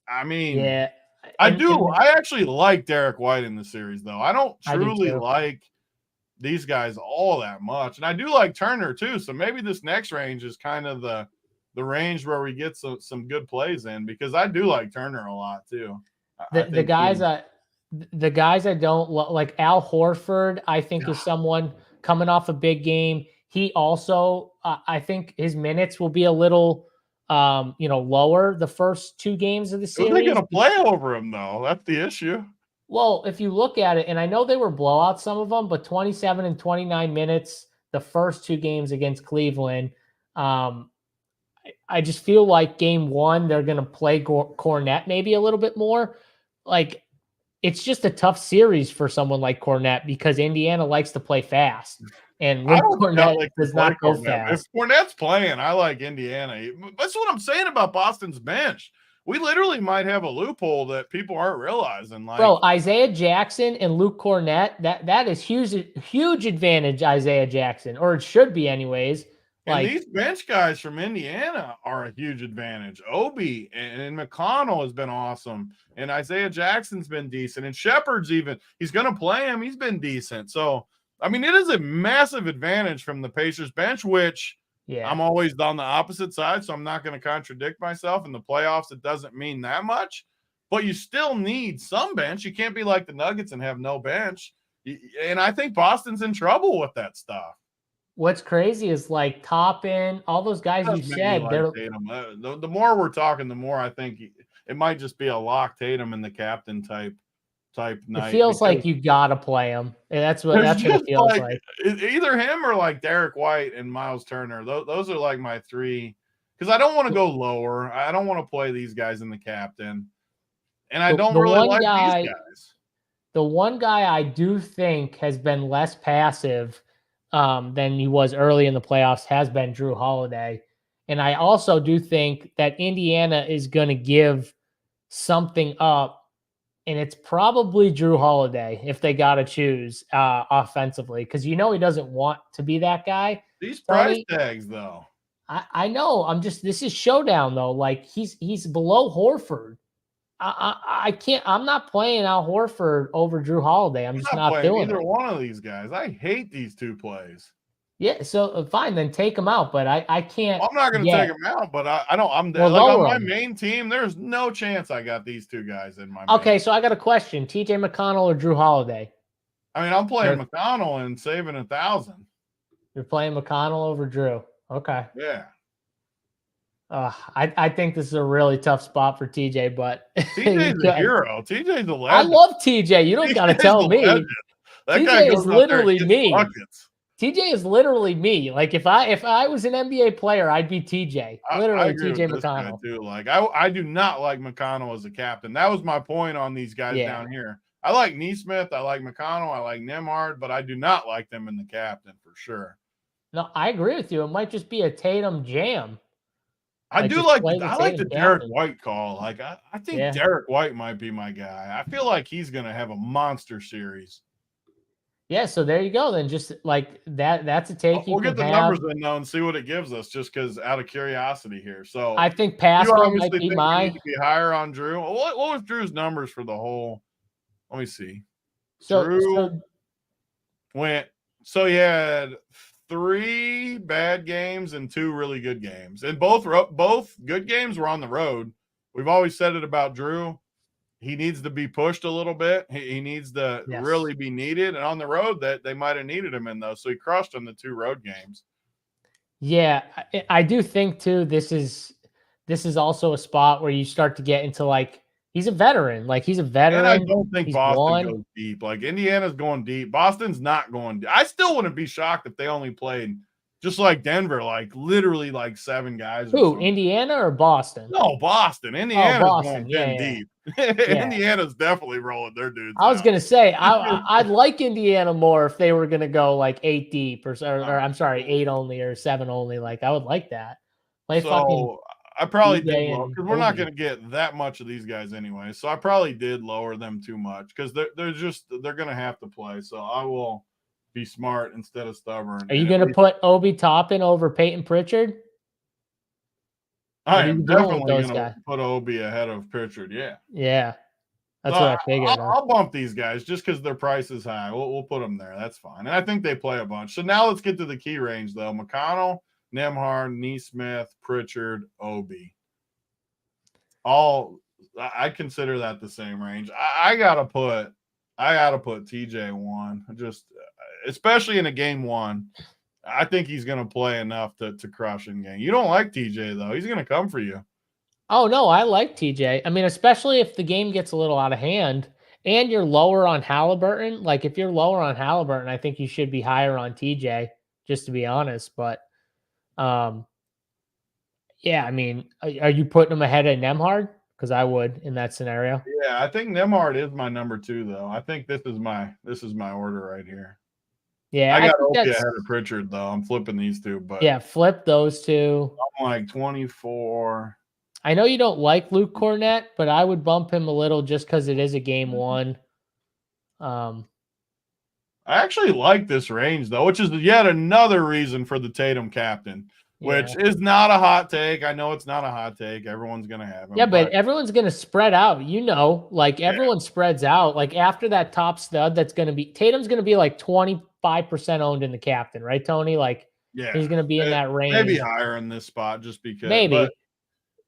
I mean, yeah, I actually like Derek White in the series, though. I don't truly like these guys all that much. And I do like Turner, too. So maybe this next range is kind of the range where we get some good plays in because I do like Turner a lot, too. The guys I don't like Al Horford, I think is someone – coming off a big game. He also, I think his minutes will be a little, lower the first two games of the series. They're going to play over him, though. That's the issue. Well, if you look at it, and I know they were blowouts, some of them, but 27 and 29 minutes the first two games against Cleveland. I just feel like game one, they're going to play Cornette maybe a little bit more. Like, it's just a tough series for someone like Cornette because Indiana likes to play fast, and I Luke don't think I Cornette like to does play not go Cornette. If fast. Cornette's playing, I like Indiana. That's what I'm saying about Boston's bench. We literally might have a loophole that people aren't realizing. Like, Bro, Isaiah Jackson and Luke Cornette, that is huge advantage, Isaiah Jackson, or it should be anyways. and Like, these bench guys from Indiana are a huge advantage. Obi and McConnell has been awesome, and Isaiah Jackson's been decent, and Shepard's he's going to play him. He's been decent. So, I mean, it is a massive advantage from the Pacers bench, which yeah. I'm always on the opposite side, so I'm not going to contradict myself. In the playoffs, it doesn't mean that much, but you still need some bench. You can't be like the Nuggets and have no bench. And I think Boston's in trouble with that stuff. What's crazy is like Toppin, all those guys you Does make me said, like they're Tatum. The more we're talking, the more I think it might just be a lock Tatum in the captain type it night. feels like you gotta play them. And that's what it feels like. Either him or like Derek White and Miles Turner. Those are like my three, because I don't want to go lower. I don't want to play these guys in the captain, and I don't really like these guys. The one guy I do think has been less passive than he was early in the playoffs has been Drew Holiday. And I also do think that Indiana is going to give something up, and it's probably Drew Holiday if they got to choose offensively, because he doesn't want to be that guy. These price tags, though. I know. This is showdown, though. Like, he's below Horford. I can't. I'm not playing Al Horford over Drew Holiday. I'm just not doing either one of these guys. I hate these two plays. Yeah, so fine, then take them out. But I can't. I'm not going to take them out, but I don't. I'm well, like on my main team. There's no chance I got these two guys in my. Okay, so I got a question: T.J. McConnell or Drew Holiday? I mean, I'm playing McConnell and saving 1,000. You're playing McConnell over Drew. Okay. Yeah. I think this is a really tough spot for TJ, but TJ's a hero. TJ's a legend. I love TJ. You don't got to tell me. That TJ is literally me. TJ is literally me. Like if I was an NBA player, I'd be TJ. Literally TJ McConnell. Too. Like I do not like McConnell as a captain. That was my point on these guys down here. I like Neesmith, I like McConnell, I like Nembhard, but I do not like them in the captain for sure. No, I agree with you. It might just be a Tatum jam. I like the Derek White call. Like I think Derek White might be my guy. I feel like he's gonna have a monster series. Yeah, so there you go. Then just like that's a take. We'll get the numbers in now and see what it gives us, just because out of curiosity here. So I think Pascal might be need to be higher on Drew. What was Drew's numbers for the whole? Let me see. Drew went. So he had 3 bad games and 2 really good games, and both good games were on the road. We've always said it about Drew. He needs to be pushed a little bit. He needs to really be needed, and on the road that they might have needed him in those. So he crushed on the 2 road games. Yeah, I do think too. This is also a spot where you start to get into like he's a veteran. Like he's a veteran. And I don't think Boston goes deep. Like Indiana's going deep. Boston's not going deep. I still wouldn't be shocked if they only played just like Denver, like literally like 7 guys. Who, Indiana or Boston? No, Boston. Indiana's going 10 deep. Indiana's definitely rolling their dudes. I was gonna say I'd like Indiana more if they were gonna go like 8 deep or I'm sorry, 8 only or 7 only. Like I would like that. I probably did lower because we're not going to get that much of these guys anyway. So I probably did lower them too much because they're going to have to play. So I will be smart instead of stubborn. Are you going to put Obi Toppin over Peyton Pritchard? I am definitely going to put Obi ahead of Pritchard. Yeah. Yeah. That's what I figured. I'll bump these guys just because their price is high. We'll put them there. That's fine. And I think they play a bunch. So now let's get to the key range though. McConnell, Nembhard, Neesmith, Pritchard, Obi. I consider that the same range. I gotta put TJ 1, just especially in a game 1. I think he's gonna play enough to crush in game. You don't like TJ though. He's gonna come for you. Oh no, I like TJ. I mean, especially if the game gets a little out of hand and you're lower on Halliburton. Like if you're lower on Halliburton, I think you should be higher on TJ, just to be honest. But yeah, I mean, are you putting him ahead of Nembhard? because I would in that scenario. Yeah, I think Nemhard is my number 2, though. I think this is my order right here. Yeah, I got think Opie that's ahead of Pritchard, though. I'm flipping these two, but yeah, flip those two. I'm like 24. I know you don't like Luke Cornett, but I would bump him a little just because it is a game one. I actually like this range, though, which is yet another reason for the Tatum captain, which is not a hot take. I know it's not a hot take. Everyone's going to have him. Yeah, but everyone's going to spread out. Like everyone spreads out. Like after that top stud, Tatum's going to be like 25% owned in the captain, right, Tony? Like he's going to be in that range. Maybe higher in this spot just because. Maybe. But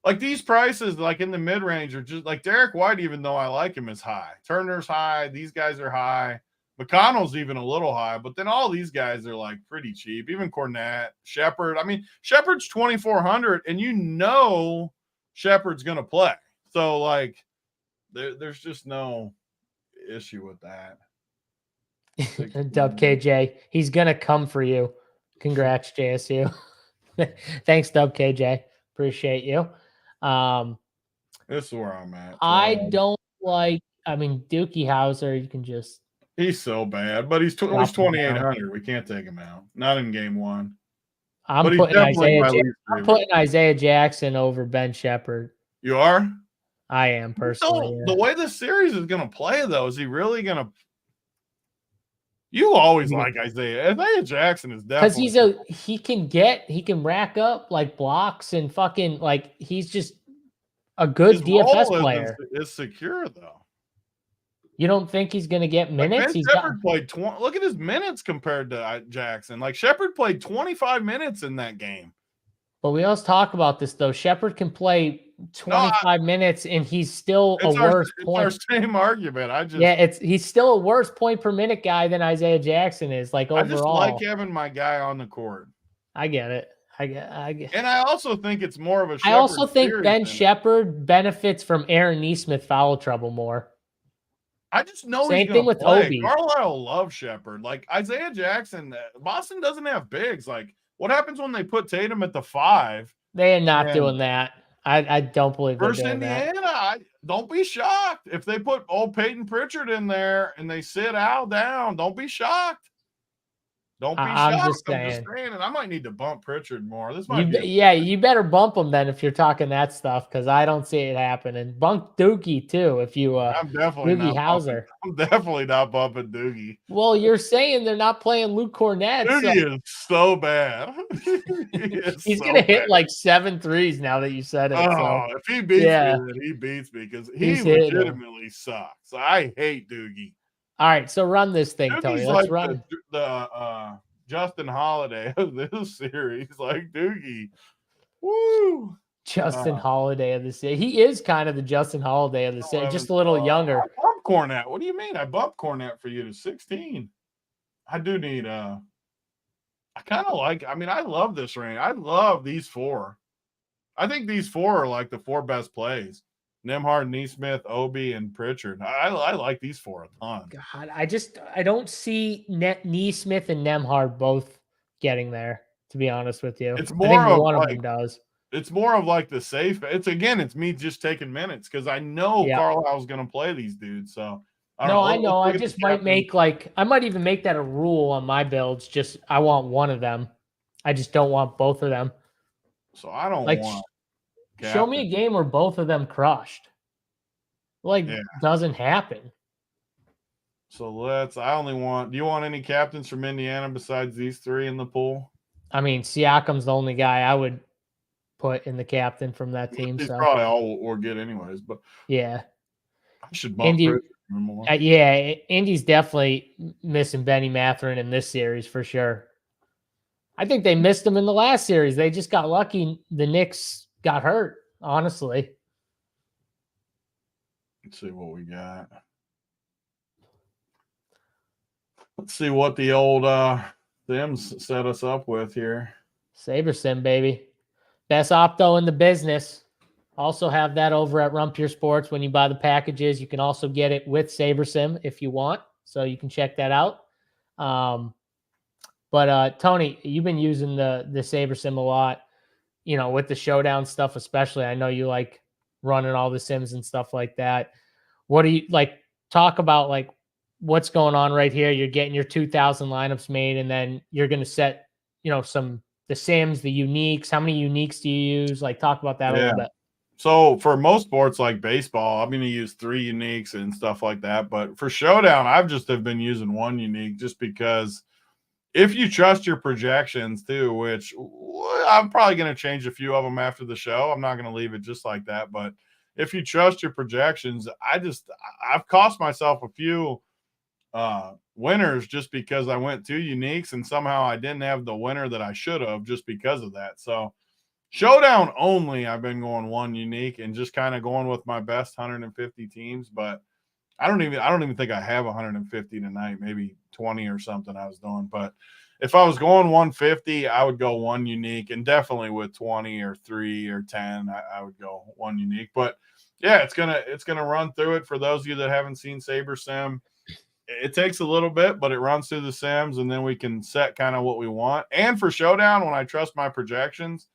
like these prices, like in the mid range, are just like Derek White, even though I like him, is high. Turner's high. These guys are high. McConnell's even a little high, but then all these guys are like pretty cheap. Even Cornett, Shepard. I mean, Shepard's 2,400, and Shepard's going to play. So like, there's just no issue with that. Dub KJ, he's going to come for you. Congrats, JSU. Thanks, Dub KJ. Appreciate you. This is where I'm at. I don't like. I mean, Dookie Howser. You can just. He's so bad, but he's 2,800. We can't take him out. Not in game one. I'm putting Isaiah Jackson over Ben Shepherd. You are? I am personally. So, the way this series is going to play, though, is he really going to? You always like Isaiah. Isaiah Jackson is definitely because he can rack up like blocks and fucking like he's just a good DFS player. Is secure though. You don't think he's going to get minutes? Ben Shepherd played 20. Look at his minutes compared to Jackson. Like Shepherd played 25 minutes in that game. But we always talk about this though. Shepherd can play 25 minutes, and he's still a worse point. It's our same argument. He's still a worse point per minute guy than Isaiah Jackson is. Like overall, I just like having my guy on the court. I get it. I get. And I also think it's more of a. I also think Ben Shepherd benefits from Aaron Nesmith foul trouble more. I just know same thing with Obi. Carlisle loves Shepherd. Like Isaiah Jackson, Boston doesn't have bigs. Like what happens when they put Tatum at the 5? They are not doing that. I don't believe they're doing Indiana, don't be shocked if they put old Peyton Pritchard in there and they sit Al down. Don't be shocked. Don't be shocked. I'm just saying, and I might need to bump Pritchard more. This might you better bump him then if you're talking that stuff because I don't see it happening. Bump Doogie too if you. I'm definitely Doogie Howser. I'm definitely not bumping Doogie. Well, you're saying they're not playing Luke Cornett. Doogie is so bad. He's gonna hit like 7 threes now that you said it. Oh, if he beats me, then he beats me because he legitimately sucks. I hate Doogie. All right, so run this thing, Tony. Let's run the Justin Holiday of this series, like Doogie. Woo! Justin Holiday of the series. He is kind of the Justin Holiday of the series, just a little younger. I bumped Cornett. What do you mean? I bumped Cornett for you to 16. I do need I kind of like. I mean, I love this range. I love these 4. I think these 4 are like the 4 best plays. Nemhard, Nesmith, Obi, and Pritchard. I like these 4 a ton. God, I don't see Nesmith and Nemhard both getting there, to be honest with you. It's more of one of them does. It's more of like the safe. It's me just taking minutes because I know Carlisle's going to play these dudes. So I know. I just might I might even make that a rule on my builds. Just I want one of them. I just don't want both of them. So I don't want. Show me a game where both of them crushed. Doesn't happen. So do you want any captains from Indiana besides these 3 in the pool? I mean, Siakam's the only guy I would put in the captain from that team. He's probably all we'll get anyways, but yeah. I should bump more. Indy's definitely missing Benny Mathurin in this series for sure. I think they missed him in the last series. They just got lucky. The Knicks got hurt, honestly. Let's see what we got. Let's see what the old Sims set us up with here. SaberSim, baby. Best opto in the business. Also have that over at Rumpier Sports when you buy the packages. You can also get it with SaberSim if you want. So you can check that out. But Tony, you've been using the SaberSim a lot. With the showdown stuff, especially. I know you like running all the sims and stuff like that. What do you like? Talk about like what's going on right here. You're getting your 2,000 lineups made, and then you're going to set, the sims, the uniques. How many uniques do you use? Like, talk about that a little bit. So for most sports like baseball, I'm going to use 3 uniques and stuff like that. But for Showdown, I've just have been using 1 unique just because if you trust your projections too, which I'm probably going to change a few of them after the show. I'm not going to leave it just like that. But if you trust your projections, I've cost myself a few winners just because I went 2 uniques and somehow I didn't have the winner that I should have just because of that. So Showdown only, I've been going 1 unique and just kind of going with my best 150 teams, but I don't even think I have 150 tonight, maybe 20 or something I was doing. But if I was going 150, I would go 1 unique, and definitely with 20 or 3 or 10, I would go 1 unique. But yeah, it's gonna run through it for those of you that haven't seen Saber Sim. It takes a little bit, but it runs through the sims, and then we can set kind of what we want. And for Showdown, when I trust my projections,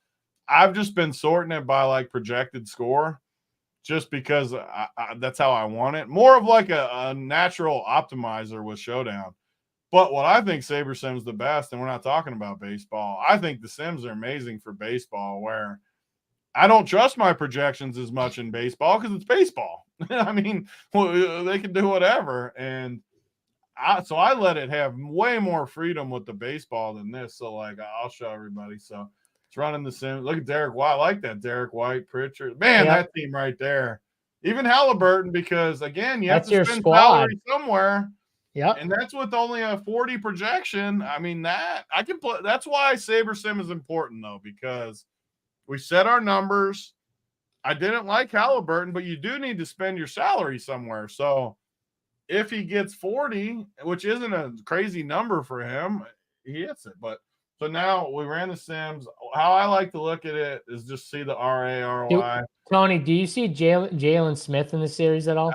I've just been sorting it by like projected score just because that's how I want it. More of like a natural optimizer with Showdown. But what I think Saber Sim's the best, and we're not talking about baseball, I think the Sims are amazing for baseball, where I don't trust my projections as much in baseball because it's baseball. I mean, they can do whatever. And so I let it have way more freedom with the baseball than this. So like I'll show everybody. So it's running the sim. Look at Derek White. I like that. Derek White, Pritchard. Man, that team right there. Even Halliburton, because again, you have to spend salary somewhere. Yeah. And that's with only a 40 projection. I mean, that I can play. That's why Saber Sim is important though, because we set our numbers. I didn't like Halliburton, but you do need to spend your salary somewhere. So if he gets 40, which isn't a crazy number for him, he hits it. But so now we ran the Sims. How I like to look at it is just see the RA, ROI. Tony, do you see Jalen Smith in the series at all?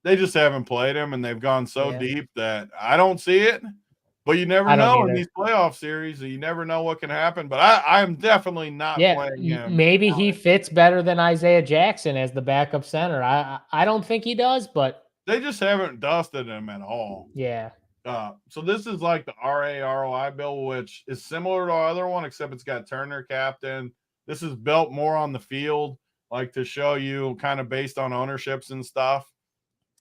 They just haven't played him, and they've gone so deep that I don't see it. But you never know in these playoff series. You never know what can happen. But I'm definitely not playing him. Maybe he fits better than Isaiah Jackson as the backup center. I don't think he does, but they just haven't dusted him at all. Yeah. So this is like the RA ROI bill, which is similar to our other one, except it's got Turner captain. This is built more on the field, like to show you kind of based on ownerships and stuff.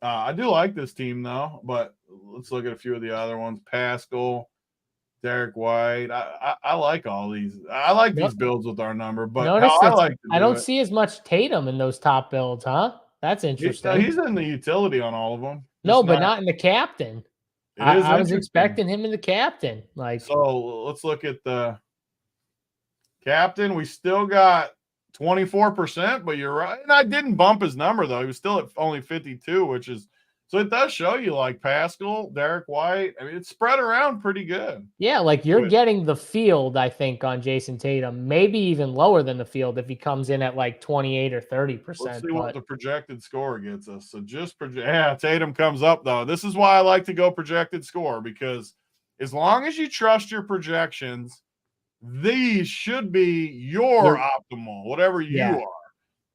I do like this team though, but let's look at a few of the other ones. Pascal, Derek White. I like all these. I like these builds with our number, but I don't see as much Tatum in those top builds, huh? That's interesting. He's in the utility on all of them. No, but not in the captain. I was expecting him in the captain. So let's look at the captain. We still got 24%, but you're right. And I didn't bump his number though. He was still at only 52, which is so it does show you like Pascal, Derek White. I mean, it's spread around pretty good. Yeah, like you're getting the field, I think, on Jason Tatum, maybe even lower than the field if he comes in at like 28 or 30%. Let's see what the projected score gets us. So just Tatum comes up though. This is why I like to go projected score, because as long as you trust your projections, these should be your optimal, whatever you are.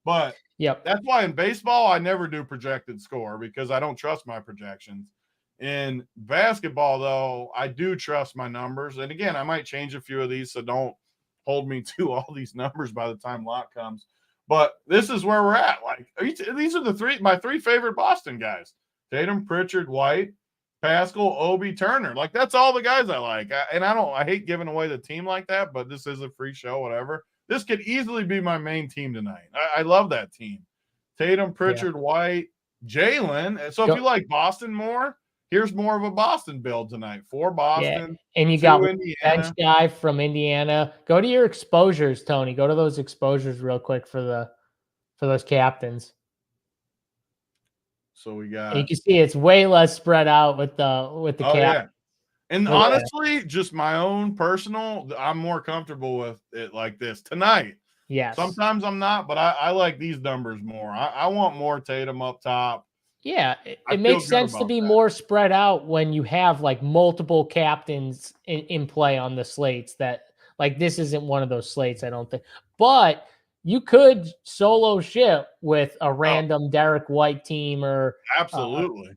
But that's why in baseball, I never do projected score because I don't trust my projections. In basketball, though, I do trust my numbers. And again, I might change a few of these, so don't hold me to all these numbers by the time lock comes. But this is where we're at. Like these are my 3 favorite Boston guys: Tatum, Pritchard, White, Pascal, Obi, Turner. Like that's all the guys I like. I hate giving away the team like that, but this is a free show, whatever. This could easily be my main team tonight. I love that team. Tatum, Pritchard, White, Jalen. So if you like Boston more, here's more of a Boston build tonight. 4 Boston. Yeah. And you got the bench guy from Indiana. Go to your exposures, Tony. Go to those exposures real quick for those captains. So we got. You can see it's way less spread out with the cap. Yeah. And honestly, just my own personal, I'm more comfortable with it like this tonight. Yes. Sometimes I'm not, but I like these numbers more. I want more Tatum up top. Yeah, it makes sense to be more spread out when you have like multiple captains in play on the slates. That like this isn't one of those slates, I don't think. But you could solo ship with a random Derek White team or absolutely.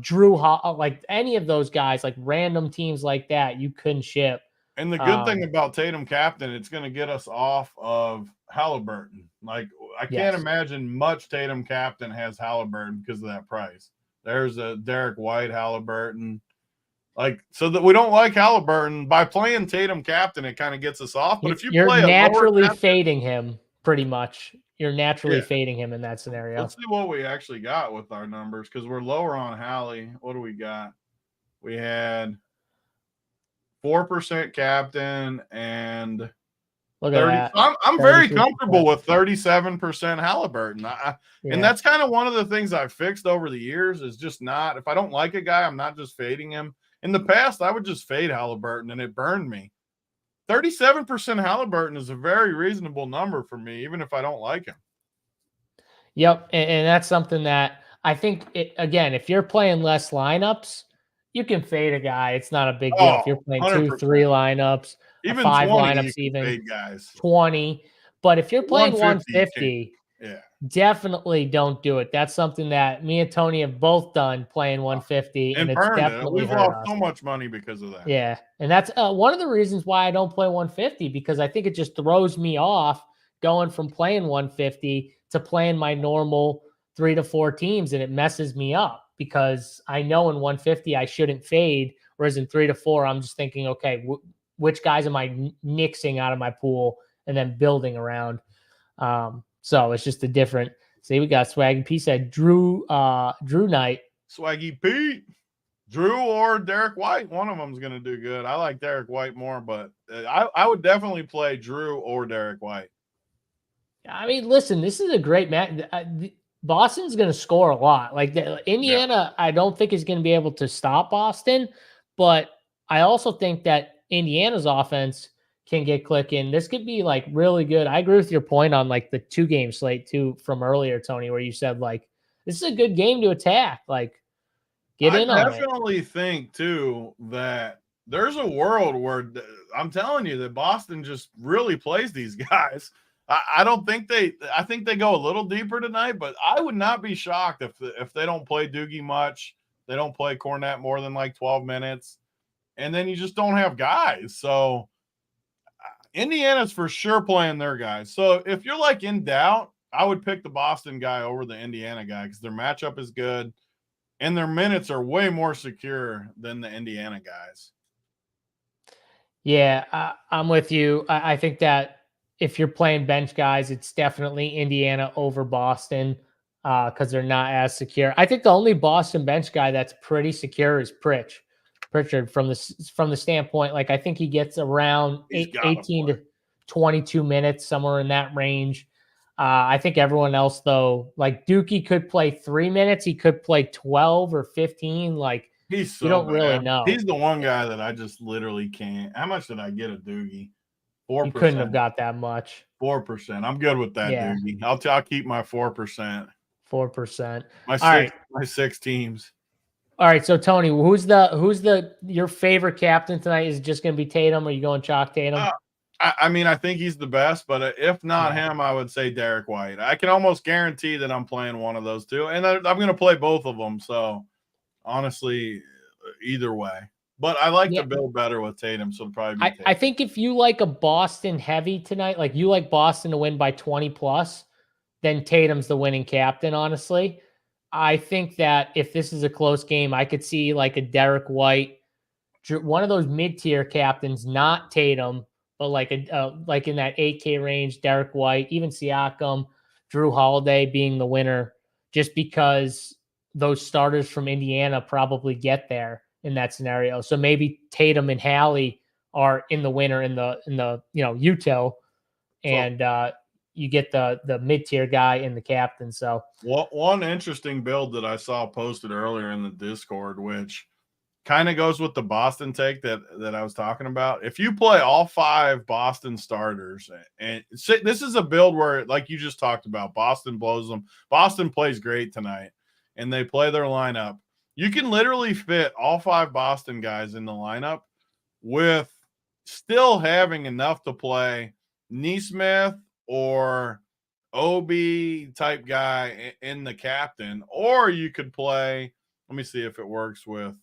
Drew like any of those guys, like random teams like that, you couldn't ship. And the good thing about Tatum captain, it's going to get us off of Halliburton. Like, I can't imagine much Tatum captain has Halliburton because of that price. There's a Derek White Halliburton. Like, so that we don't like Halliburton. By playing Tatum captain, it kind of gets us off. But if you You're play naturally fading him, pretty much. You're naturally fading him in that scenario. Let's see what we actually got with our numbers because we're lower on Hallie. What do we got? We had 4% captain and look at 30. that. I'm very comfortable with 37% Halliburton. And that's kind of one of the things I've fixed over the years is just not, if I don't like a guy, I'm not just fading him. In the past, I would just fade Halliburton and it burned me. 37% Halliburton is a very reasonable number for me, even if I don't like him. Yep. And that's something that I think, again, if you're playing less lineups, you can fade a guy. It's not a big deal. If you're playing 100%. 2, 3 lineups, even 5 20, lineups, even fade guys. 20. But if you're playing 150, yeah, definitely don't do it. That's something that me and Tony have both done playing 150, and it's definitely we've lost so much money because of that. Yeah, and that's one of the reasons why I don't play 150 because I think it just throws me off going from playing 150 to playing my normal 3 to 4 teams, and it messes me up because I know in 150 I shouldn't fade, whereas in 3 to 4 I'm just thinking, okay, which guys am I nixing out of my pool and then building around. So it's just a different. See, we got Swaggy P said Drew Knight. Swaggy Pete. Drew or Derek White. One of them is going to do good. I like Derek White more, but I would definitely play Drew or Derek White. I mean, listen, this is a great match. Boston's going to score a lot. Like Indiana, I don't think is going to be able to stop Boston, but I also think that Indiana's offense can get clicking. This could be like really good. I agree with your point on like the 2-game slate too from earlier, Tony, where you said like this is a good game to attack. Like get in on it. I definitely think too that there's a world where I'm telling you that Boston just really plays these guys. I don't think I think they go a little deeper tonight, but I would not be shocked if they don't play Doogie much. They don't play Cornette more than like 12 minutes. And then you just don't have guys. So Indiana's for sure playing their guys. So if you're like in doubt, I would pick the Boston guy over the Indiana guy because their matchup is good and their minutes are way more secure than the Indiana guys. Yeah, I'm with you. I think that if you're playing bench guys, it's definitely Indiana over Boston because they're not as secure. I think the only Boston bench guy that's pretty secure is Pritchard from the standpoint, like I think he gets around 18 to 22 minutes, somewhere in that range. I think everyone else, though, like Dookie could play 3 minutes. He could play 12 or 15. Like you don't really know. He's the one guy that I just literally can't. How much did I get a Doogie? 4%. You couldn't have got that much. 4%. I'm good with that, Doogie. I'll keep my 4%. 4%. My 6 teams. All right, so Tony, who's your favorite captain tonight? Is it just going to be Tatum? Or are you going chalk Tatum? I mean, I think he's the best, but if not him, I would say Derek White. I can almost guarantee that I'm playing one of those two, and I'm going to play both of them. So honestly, either way. But I like to build better with Tatum, so it'll probably be Tatum. I think if you like a Boston heavy tonight, like you like Boston to win by 20 plus, then Tatum's the winning captain, honestly. I think that if this is a close game, I could see like a Derek White, one of those mid-tier captains, not Tatum, but like in that 8K range, Derek White, even Siakam, Drew Holiday being the winner, just because those starters from Indiana probably get there in that scenario. So maybe Tatum and Hallie are in the winner in the util, and you get the mid-tier guy in the captain. So one interesting build that I saw posted earlier in the Discord, which kind of goes with the Boston take that I was talking about. If you play all 5 Boston starters, and this is a build where, like you just talked about, Boston blows them. Boston plays great tonight, and they play their lineup. You can literally fit all 5 Boston guys in the lineup with still having enough to play Nesmith or OB type guy in the captain, or you could play. Let me see if it works with.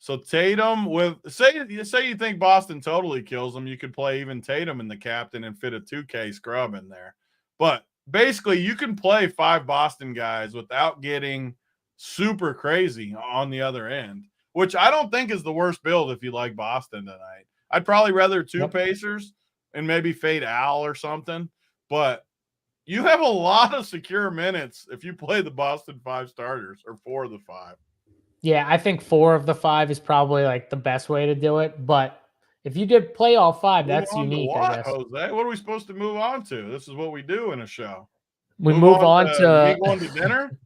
So Tatum with say you think Boston totally kills them, you could play even Tatum in the captain and fit a 2K scrub in there. But basically, you can play 5 Boston guys without getting super crazy on the other end, which I don't think is the worst build if you like Boston tonight. I'd probably rather 2 Pacers and maybe fade Al or something, but you have a lot of secure minutes if you play the Boston 5 starters or 4 of the 5. Yeah, I think 4 of the 5 is probably like the best way to do it. But if you did play all 5, that's unique, I guess. Jose? What are we supposed to move on to? This is what we do in a show. We move on me to going to dinner.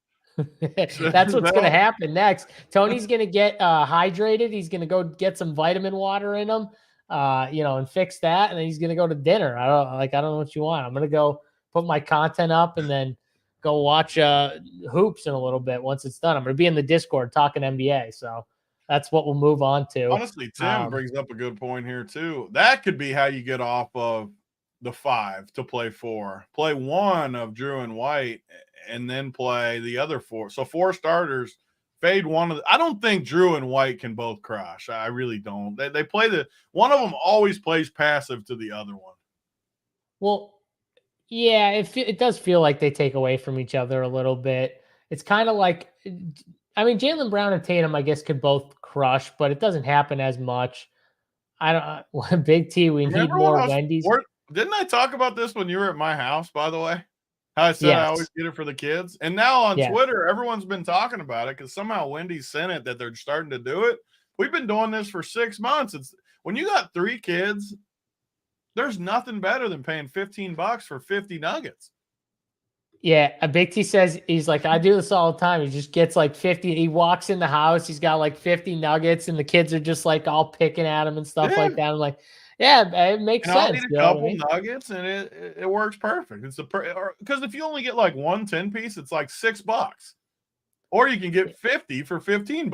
That's what's going to happen next. Tony's going to get hydrated. He's going to go get some vitamin water in him, and fix that. And then he's going to go to dinner. I don't know what you want. I'm going to go put my content up and then go watch hoops in a little bit. Once it's done, I'm going to be in the Discord talking NBA. So that's what we'll move on to. Honestly, Tim brings up a good point here too. That could be how you get off of the 5 to play 4. Play 1 of Drew and White and then play the other 4. So 4 starters, fade one of I don't think Drew and White can both crush. I really don't. They play one of them always plays passive to the other one. Well, yeah, it does feel like they take away from each other a little bit. It's kind of like, Jaylen Brown and Tatum, I guess, could both crush, but it doesn't happen as much. I don't. Big T, we need more Wendy's. Didn't I talk about this when you were at my house? By the way, how I said I always get it for the kids, and now on Twitter, everyone's been talking about it because somehow Wendy's sent it that they're starting to do it. We've been doing this for 6 months. It's when you got 3 kids. There's nothing better than paying $15 for 50 nuggets. Yeah, Big T says he's like, I do this all the time. He just gets like 50. He walks in the house, he's got like 50 nuggets, and the kids are just like all picking at him and stuff like that. I'm like, yeah, it makes sense. I'll eat a couple nuggets, and it works perfect. It's because if you only get like 1 10-piece, it's like $6. Or you can get 50 for $15.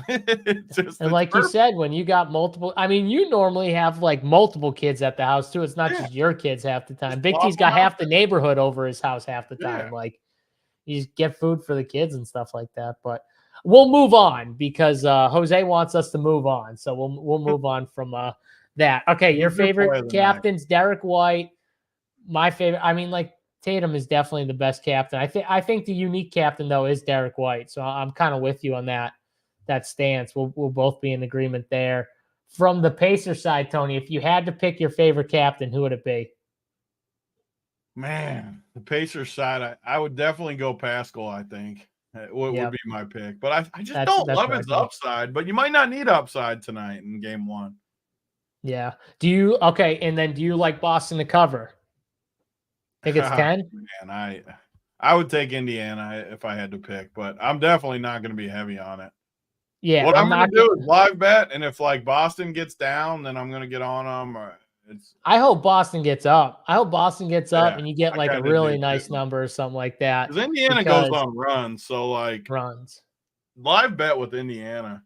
And like perfect. You said, when you got multiple, you normally have like multiple kids at the house too. It's not just your kids half the time. Big T's got half the neighborhood over his house half the time. Like you just get food for the kids and stuff like that. But we'll move on because Jose wants us to move on. So we'll move on from that. Okay, your favorite captain's Derek White. My favorite, Tatum is definitely the best captain. I think the unique captain though is Derek White. So I'm kind of with you on that stance. We'll both be in agreement there. From the Pacer side, Tony, if you had to pick your favorite captain, who would it be? Man, the Pacers side, I would definitely go Pascal. I think would be my pick, but I just don't love his upside. But you might not need upside tonight in Game 1. Yeah. Do you like Boston to cover? Think it's 10? Man, I would take Indiana if I had to pick, but I'm definitely not going to be heavy on it. Yeah, what I'm going to do is live bet, and if like Boston gets down, then I'm going to get on them. I hope Boston gets up. And you get like a really nice number or something like that. Because Indiana goes on runs, so like runs. Live bet with Indiana.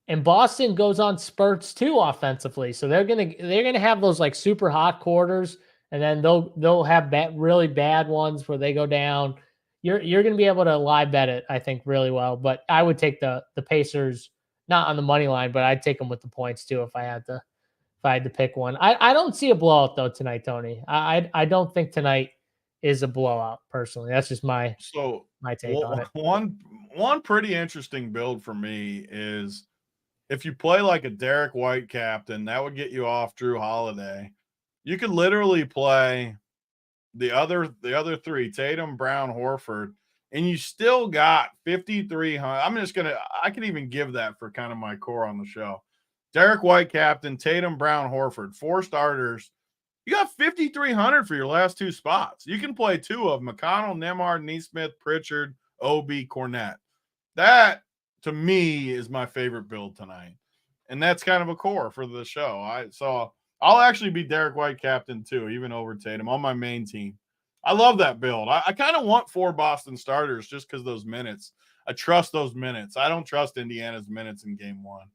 And Boston goes on spurts too offensively, so they're gonna have those like super hot quarters. And then they'll have really bad ones where they go down. You're going to be able to live bet it, I think, really well. But I would take the Pacers, not on the money line, but I'd take them with the points too if I had to pick one. I don't see a blowout though tonight, Tony. I don't think tonight is a blowout personally. That's just my take on it. One pretty interesting build for me is if you play like a Derek White captain, that would get you off Drew Holiday. You could literally play the other 3, Tatum, Brown, Horford, and you still got 5,300. I can even give that for kind of my core on the show. Derek White captain, Tatum, Brown, Horford, 4 starters. You got 5,300 for your last 2 spots. You can play 2 of McConnell, Nembhard, Nesmith, Pritchard, OB, Cornette. That, to me, is my favorite build tonight. And that's kind of a core for the show. I'll actually be Derek White captain too, even over Tatum on my main team. I love that build. I kind of want 4 Boston starters just because those minutes. I trust those minutes. I don't trust Indiana's minutes in Game 1.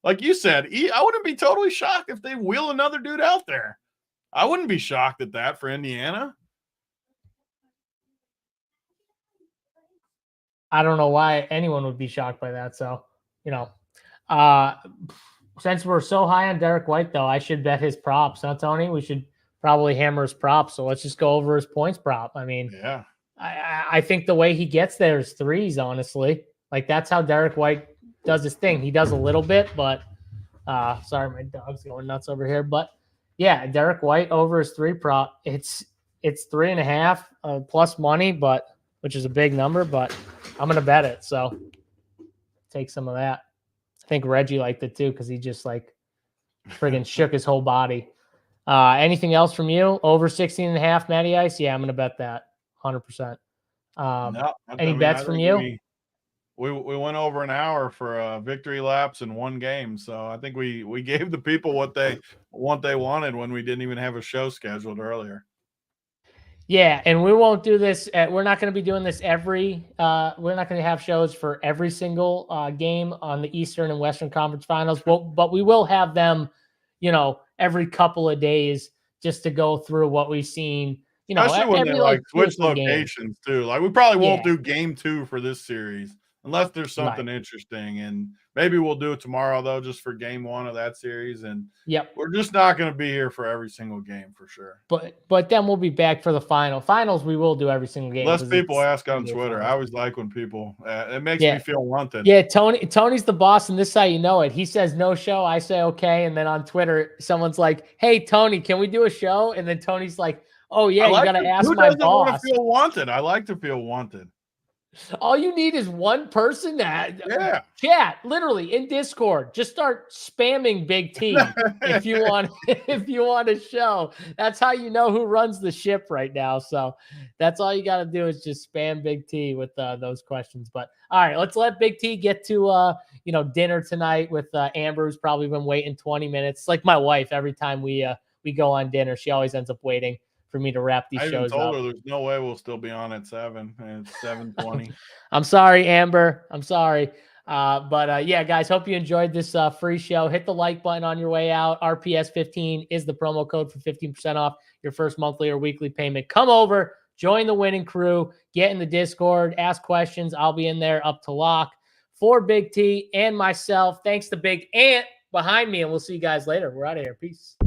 Like you said, I wouldn't be totally shocked if they wheel another dude out there. I wouldn't be shocked at that for Indiana. I don't know why anyone would be shocked by that. So, uh, since we're so high on Derek White, though, I should bet his props, huh, Tony? We should probably hammer his props. So let's just go over his points prop. I mean, Yeah. I think the way he gets there is threes, honestly. Like, that's how Derek White does his thing. He does a little bit, but sorry, my dog's going nuts over here. But yeah, Derek White over his three prop. It's 3.5 plus money, but which is a big number, but I'm gonna bet it. So take some of that. I think Reggie liked it too, because he just like friggin' shook his whole body. Anything else from you? Over 16.5, Matty Ice? Yeah, I'm gonna bet that 100%. No, Any bets from you? We went over an hour for victory laps in one game, so I think we gave the people what they wanted when we didn't even have a show scheduled earlier. Yeah, and we won't do this. We're not going to be doing this every. We're not going to have shows for every single game on the Eastern and Western Conference Finals. But we will have them, every couple of days just to go through what we've seen. Especially when every they like two or switch three games. locations too. Like we probably won't Yeah. do game 2 for this series unless there's something Right. interesting, and maybe we'll do it tomorrow though, just for game 1 of that series. And Yep. we're just not going to be here for every single game for sure. But then we'll be back for the finals. We will do every single game. Less people ask on NBA Twitter. finals. I always like when people. It makes me feel wanted. Yeah, Tony's the boss, and this is how you know it. He says no show, I say okay, and then on Twitter, someone's like, "Hey, Tony, can we do a show?" And then Tony's like, "Oh yeah, you got to ask who my doesn't want boss." to feel wanted? I like to feel wanted. All you need is one person that chat literally in Discord. Just start spamming Big T if you want a show. That's how you know who runs the ship right now. So that's all you got to do is just spam Big T with those questions. But all right, let's let Big T get to dinner tonight with Amber, who's probably been waiting 20 minutes. Like my wife, every time we go on dinner, she always ends up waiting for me to wrap these shows up. I told her there's no way we'll still be on at 7, and it's 7:20. I'm sorry, Amber. I'm sorry. But yeah, guys, hope you enjoyed this free show. Hit the like button on your way out. RPS15 is the promo code for 15% off your first monthly or weekly payment. Come over, join the winning crew, get in the Discord, ask questions. I'll be in there up to lock. For Big T and myself, thanks to Big Ant behind me, and we'll see you guys later. We're out of here. Peace.